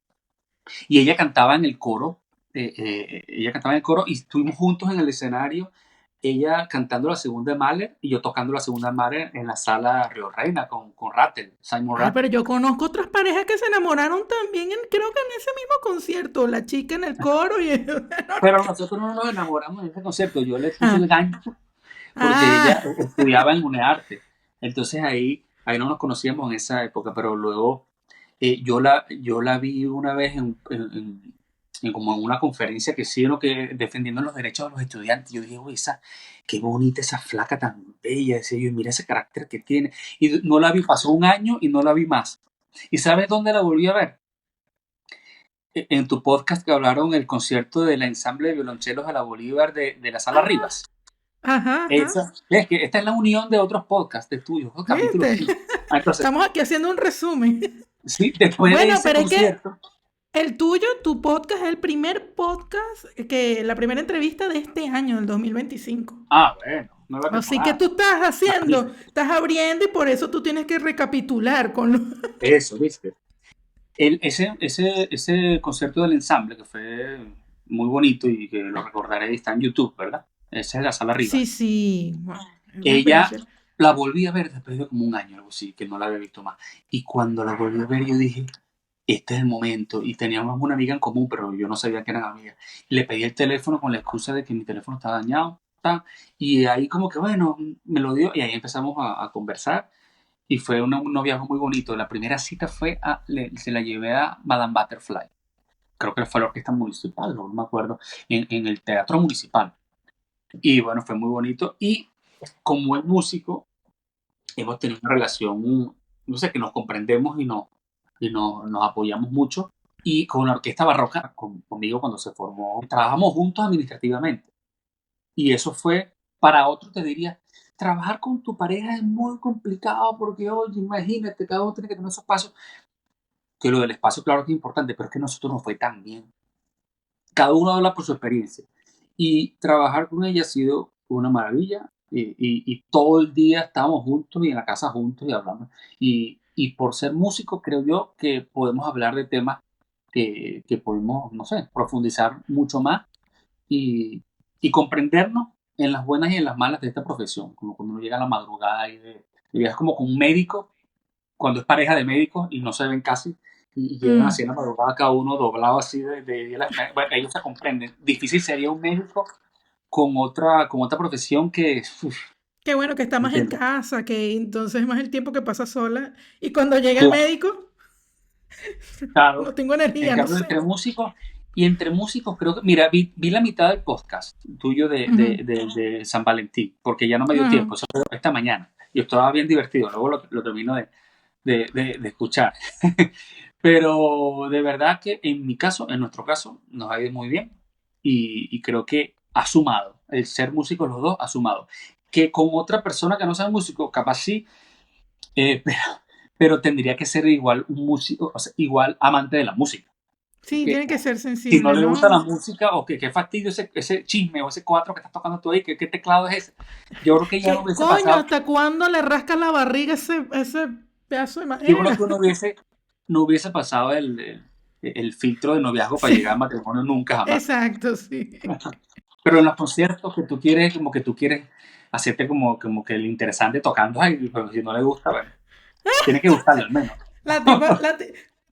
y ella cantaba en el coro, y estuvimos juntos en el escenario, ella cantando la segunda de Mahler y yo tocando la segunda de Mahler en la sala Río Reina con Rattle, Simon Ay, pero Rattle. yo conozco otras parejas que se enamoraron también, creo que en ese mismo concierto, la chica en el coro y Pero nosotros no nos enamoramos en ese concierto, yo le puse el Ah, gancho porque ella ah, estudiaba en UNEARTE, entonces ahí no nos conocíamos en esa época, pero luego yo la vi una vez como en una conferencia que hicieron que defendiendo los derechos de los estudiantes. Yo dije, uy, qué bonita esa flaca tan bella. Decía yo, mira ese carácter que tiene. Y no la vi, pasó un año y no la vi más. ¿Y sabes dónde la volví a ver? En tu podcast que hablaron el concierto del ensamble de violonchelos de la Bolívar de la Sala ah, Rivas. ajá, ajá. Es que esta es la unión de otros podcasts de tuyos, los capítulos ¿Viste? tuyos. Entonces, Estamos aquí haciendo un resumen. sí, después de Bueno, ese pero es que concierto, el tuyo, tu podcast, es el primer podcast, la primera entrevista de este año, del 2025. bueno, nueva Así que temporada. tú estás haciendo, Magnífico. estás abriendo y por eso tú tienes que recapitular con lo... Eso, ¿viste? Ese concierto del ensamble, que fue muy bonito y que lo recordaré, está en YouTube, ¿verdad? Esa es la Sala Sí, Rivas. sí, wow, es una Ella experiencia. la volví a ver después de como un año, algo así, que no la había visto más. Y cuando la volví a ver, yo dije, este es el momento. Y teníamos una amiga en común, pero yo no sabía que eran amigas. Le pedí el teléfono con la excusa de que mi teléfono estaba dañado. Y ahí como que, bueno, me lo dio y ahí empezamos a conversar. Y fue un noviazgo muy bonito. La primera cita se la llevé a Madame Butterfly. Creo que fue la orquesta municipal, no me acuerdo, en el teatro municipal. Y bueno, fue muy bonito. Y como es músico, hemos tenido una relación, no sé, que nos comprendemos nos apoyamos mucho. Y con la orquesta barroca, conmigo cuando se formó, trabajamos juntos administrativamente. Y eso fue, para otros te diría, trabajar con tu pareja es muy complicado porque, oye, imagínate, cada uno tiene que tener su espacio. Que lo del espacio, claro que es importante, pero es que nosotros nos fue tan bien. Cada uno habla por su experiencia. Y trabajar con ella ha sido una maravilla. Y todo el día estábamos juntos y en la casa juntos y hablando. Y por ser músicos, creo yo que podemos hablar de temas que podemos, no sé, profundizar mucho más y, y comprendernos en las buenas y en las malas de esta profesión. Como cuando uno llega a la madrugada y viajas como con un médico, cuando es pareja de médicos y no se ven casi, y llegan así en Mm, la madrugada cada uno doblado así bueno, ellos se comprenden. Difícil sería un médico con otra profesión que, uf, qué bueno que está más en ¿entiendes? casa, que entonces es más el tiempo que pasa sola. Y cuando llega el Claro, médico, claro. no tengo En energía, no cambio, sé. entre músicos creo que, mira, vi la mitad del podcast tuyo Ujú. de San Valentín, porque ya no me dio Ajá. tiempo, eso fue esta mañana. Y estaba bien divertido, luego lo termino de escuchar. Pero de verdad que en mi caso, en nuestro caso, nos ha ido muy bien y creo que ha sumado, el ser músicos los dos ha sumado. Que con otra persona que no sea músico, capaz sí, pero tendría que ser igual un músico, o sea, igual amante de la música. Sí, Porque tiene que ser si no sensible, le gusta la ¿no? música, o que qué fastidio ese chisme o ese cuatro que estás tocando tú ahí, qué teclado es ese. Yo creo que ya no ¿Qué hubiese coño? pasado. ¿Hasta cuándo le rascas la barriga a ese pedazo de Yo creo madera? que no hubiese pasado el filtro de noviazgo para llegar Sí, al matrimonio nunca jamás. exacto, sí. Pero en los conciertos que tú quieres, como que tú quieres hacerte como que el interesante tocando, ay, pero si no le gusta, bueno, tiene que gustarle al menos. La tipa,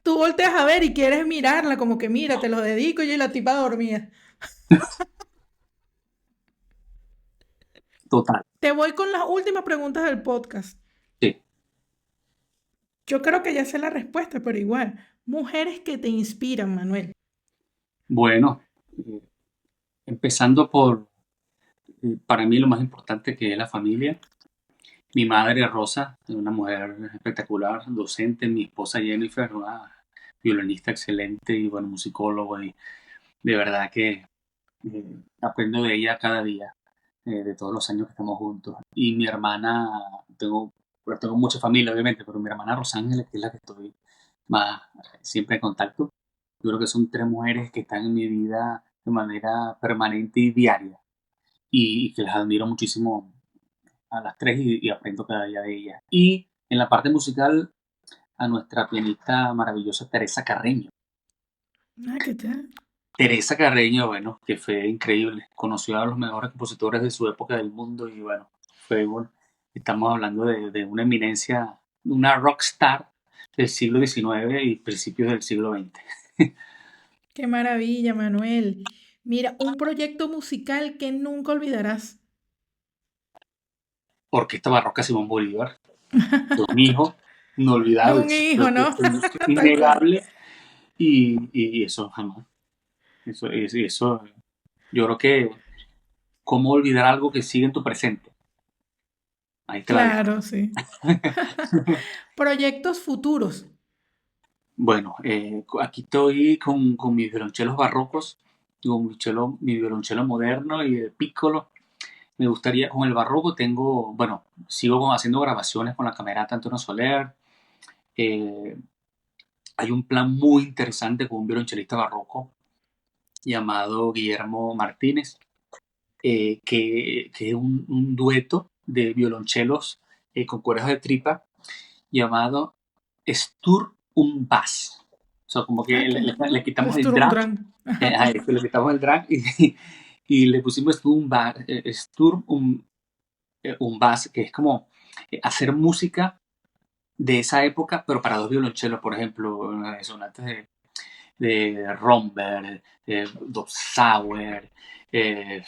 tú volteas a ver y quieres mirarla, como que mira, te lo dedico yo y la tipa dormía. Total. Te voy con las últimas preguntas del podcast. Sí. Yo creo que ya sé la respuesta, pero igual, mujeres que te inspiran, Manuel. Bueno, eh, empezando por, para mí lo más importante que es la familia. Mi madre Rosa, una mujer espectacular, docente, mi esposa Jennifer, una violinista excelente y bueno, musicólogo y de verdad que aprendo de ella cada día, de todos los años que estamos juntos. Y mi hermana, tengo, bueno, tengo mucha familia obviamente, pero mi hermana Rosángeles, que es la que estoy más siempre en contacto, yo creo que son tres mujeres que están en mi vida de manera permanente y diaria y que las admiro muchísimo a las tres y aprendo cada día de ellas. Y en la parte musical, a nuestra pianista maravillosa Teresa Carreño. Ah, ¿qué tal? Teresa Carreño, bueno, que fue increíble. Conoció a los mejores compositores de su época del mundo y bueno, fue bueno, estamos hablando de una eminencia, una rockstar del siglo XIX y principios del siglo XX. Qué maravilla, Manuel. Mira, un proyecto musical que nunca olvidarás. Orquesta Barroca Simón Bolívar, un hijo inolvidable, Un hijo, ¿no? es Tal cual. innegable y eso jamás. Eso, yo creo que, ¿cómo olvidar algo que sigue en tu presente? Ahí te la dejo. Claro, sí. Proyectos futuros. Bueno, aquí estoy con mis violonchelos barrocos, con mi violonchelo moderno y el piccolo. Me gustaría, con el barroco tengo, bueno, haciendo grabaciones con la camerata Antonio Soler. Eh, Hay un plan muy interesante con un violonchelista barroco llamado Guillermo Martínez, que es un dueto de violonchelos con cuerdas de tripa llamado Stur und Bass. O sea, como que Ah, qué le quitamos el Sturm drag, Drang. a esto le quitamos el drag y le pusimos Sturm und Bass, que es como hacer música de esa época, pero para dos violonchelos, por ejemplo, sonatas de Romberg, Dobsauer, eh,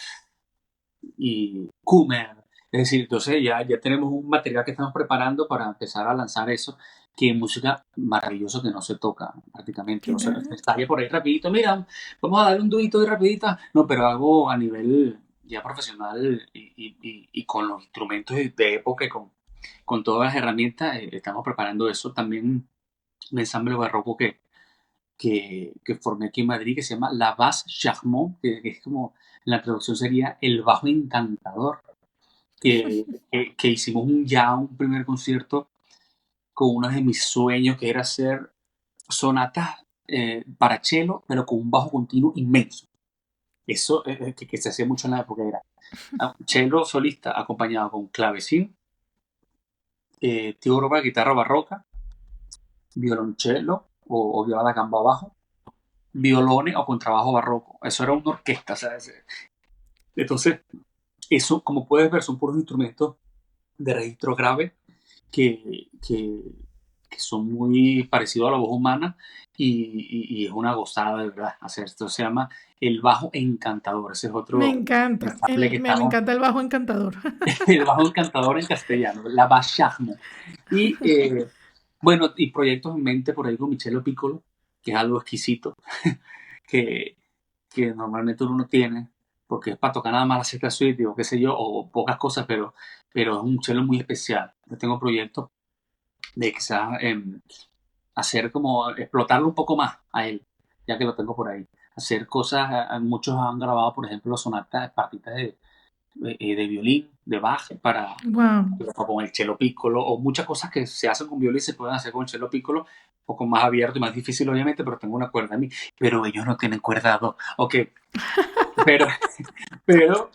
y Kummer. Es decir, entonces ya tenemos un material que estamos preparando para empezar a lanzar eso, que es música maravillosa que no se toca prácticamente. ¿Qué O sea, se tal? estalle por ahí rapidito, mira, vamos a darle un duito de rapidita. No, pero algo a nivel ya profesional y con los instrumentos de época y con todas las herramientas, estamos preparando eso. También un ensamble barroco que formé aquí en Madrid, que se llama La Basse Charmant, que es como, la traducción sería El Bajo Encantador, que hicimos un primer concierto con uno de mis sueños, que era hacer sonatas para cello, pero con un bajo continuo inmenso. Eso que se hacía mucho en la época era cello solista acompañado con clavecín, tiorba, guitarra barroca, violonchelo o viola da gamba bajo, violones o contrabajo barroco. Eso era una orquesta, ¿sabes? Entonces, eso, como puedes ver, son puros instrumentos de registro grave que, que, que son muy parecidos a la voz humana y es una gozada de verdad hacer esto. Se llama el bajo encantador. Ese es Me otro encanta. ensamble que Me estamos. encanta el bajo encantador. El bajo encantador en castellano, la bachamo. Y bueno, y proyectos en mente por ahí con Michelo Piccolo, que es algo exquisito, que, que normalmente uno no tiene, porque es para tocar nada más la sexta suite o qué sé yo, o pocas cosas, pero es un cello muy especial. Yo tengo proyectos de quizás hacer como explotarlo un poco más a él, ya que lo tengo por ahí. Hacer cosas, muchos han grabado, por ejemplo, sonatas, partitas de violín, de Bach, Wow. con el cello piccolo, o muchas cosas que se hacen con violín se pueden hacer con el cello piccolo, un poco más abierto y más difícil, obviamente, pero tengo una cuerda a mí. Pero ellos no tienen cuerda dos. Ok, pero, pero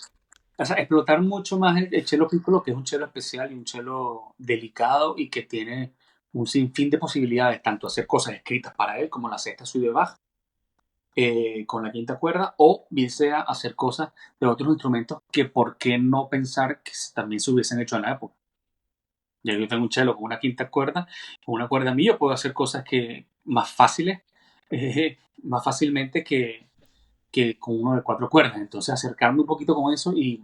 o sea, explotar mucho más el cello piccolo, que es un cello especial y un cello delicado y que tiene un sinfín de posibilidades, tanto hacer cosas escritas para él, como la sexta suite de Bach, con la quinta cuerda, o bien sea hacer cosas de otros instrumentos que por qué no pensar que también se hubiesen hecho en la época. Ya yo tengo un cello con una quinta cuerda, con una cuerda mía puedo hacer cosas que más fáciles, más fácilmente que con uno de cuatro cuerdas. Entonces acercarme un poquito con eso y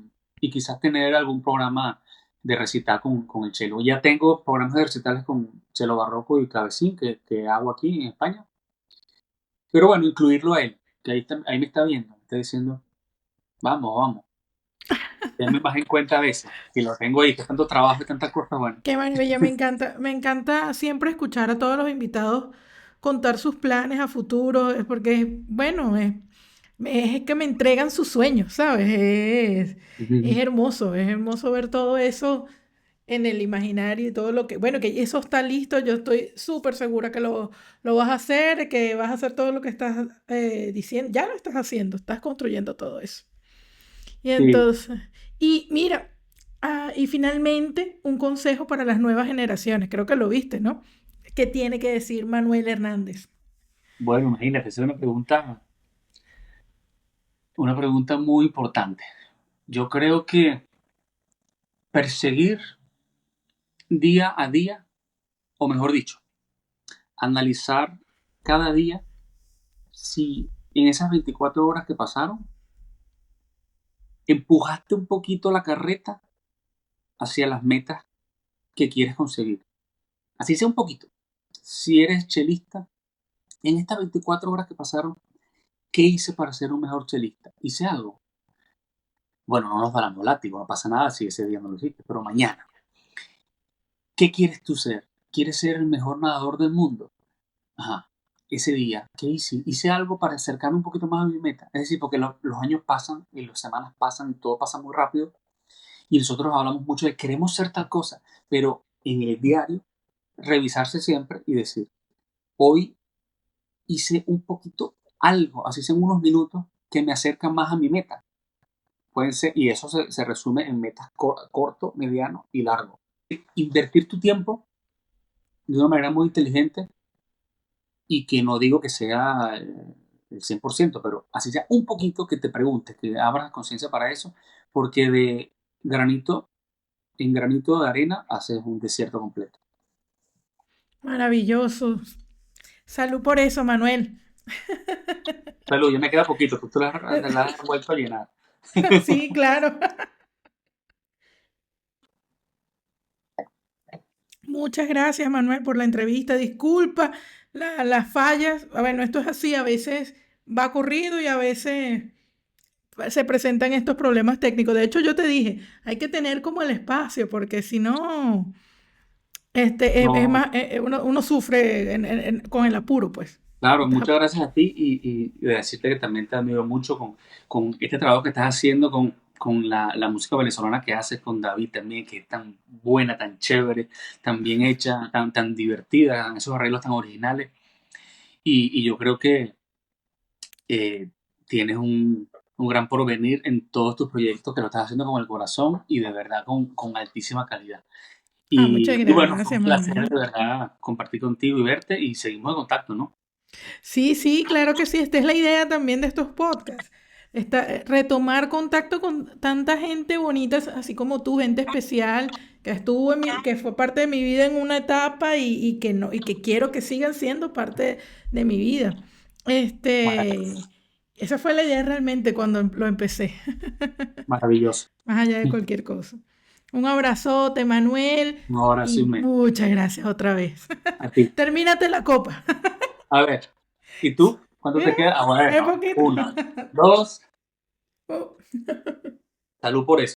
quizás tener algún programa de recitar con el cello. Ya tengo programas de recitales con cello barroco y clavecín que hago aquí en España. Pero bueno, incluirlo a él, que ahí me está viendo, me está diciendo, vamos, vamos. Tenme más en cuenta a veces. Si lo tengo ahí, que tanto trabajo y tantas cosas, bueno. Qué maravilla, me encanta siempre escuchar a todos los invitados contar sus planes a futuro, porque, bueno, es que me entregan sus sueños, ¿sabes? Es hermoso ver todo eso en el imaginario y todo lo que, bueno, que eso está listo, yo estoy súper segura que lo vas a hacer, que vas a hacer todo lo que estás diciendo, ya lo estás haciendo, estás construyendo todo eso. Y Sí, entonces, y mira, y finalmente un consejo para las nuevas generaciones, creo que lo viste, ¿no? ¿Qué tiene que decir Manuel Hernández? bueno, imagínate, esa es una pregunta muy importante. Yo creo que perseguir día a día, o mejor dicho, analizar cada día si en esas 24 horas que pasaron, empujaste un poquito la carreta hacia las metas que quieres conseguir. Así sea un poquito. Si eres chelista, en estas 24 horas que pasaron, ¿qué hice para ser un mejor chelista? ¿Hice algo? Bueno, no nos darán látigo, no pasa nada si ese día no lo hiciste, pero mañana. ¿Qué quieres tú ser? ¿Quieres ser el mejor nadador del mundo? Ajá. Ese día, ¿qué hice? Hice algo para acercarme un poquito más a mi meta. Es decir, porque los años pasan y las semanas pasan y todo pasa muy rápido. Y nosotros hablamos mucho de queremos ser tal cosa, pero en el diario, revisarse siempre y decir, hoy hice un poquito algo, así sea en unos minutos, que me acerca más a mi meta. Pueden ser, y eso se resume en metas corto, mediano y largo. Invertir tu tiempo de una manera muy inteligente y que no digo que sea el 100%, pero así sea un poquito que te preguntes, que abras conciencia para eso, porque de granito en granito de arena haces un desierto completo. Maravilloso. Salud por eso, Manuel. Pero ya me queda poquito, tú la has vuelto a llenar. Sí, claro. Muchas gracias, Manuel, por la entrevista. Disculpa las fallas. Bueno, esto es así, a veces va corrido y a veces se presentan estos problemas técnicos. De hecho, yo te dije, hay que tener como el espacio, porque si no, es No, más, uno sufre con el apuro, pues. claro, Estás muchas gracias a ti y decirte que también te admiro mucho con este trabajo que estás haciendo con la música venezolana que haces con David también, que es tan buena, tan chévere, tan bien hecha, tan divertida, esos arreglos tan originales. Y yo creo que eh, tienes un gran porvenir en todos tus proyectos, que lo estás haciendo con el corazón y de verdad con altísima calidad. muchas Y bueno, fue un gracias, placer Manuel. de verdad compartir contigo y verte y seguimos en contacto, ¿no? Sí, sí, claro que sí. Esta es la idea también de estos podcasts. Retomar contacto con tanta gente bonita, así como tú, gente especial, que estuvo que fue parte de mi vida en una etapa y que no, y que quiero que sigan siendo parte de mi vida. Este, esa fue la idea realmente cuando lo empecé, Maravilloso. más allá de cualquier cosa. Un abrazote, Manuel, Ahora sí y me. muchas gracias otra vez. A ti. Termínate la copa. A ver, ¿y tú? ¿Cuánto te queda? Ah, Es bueno, poquito. una, dos, salud por eso.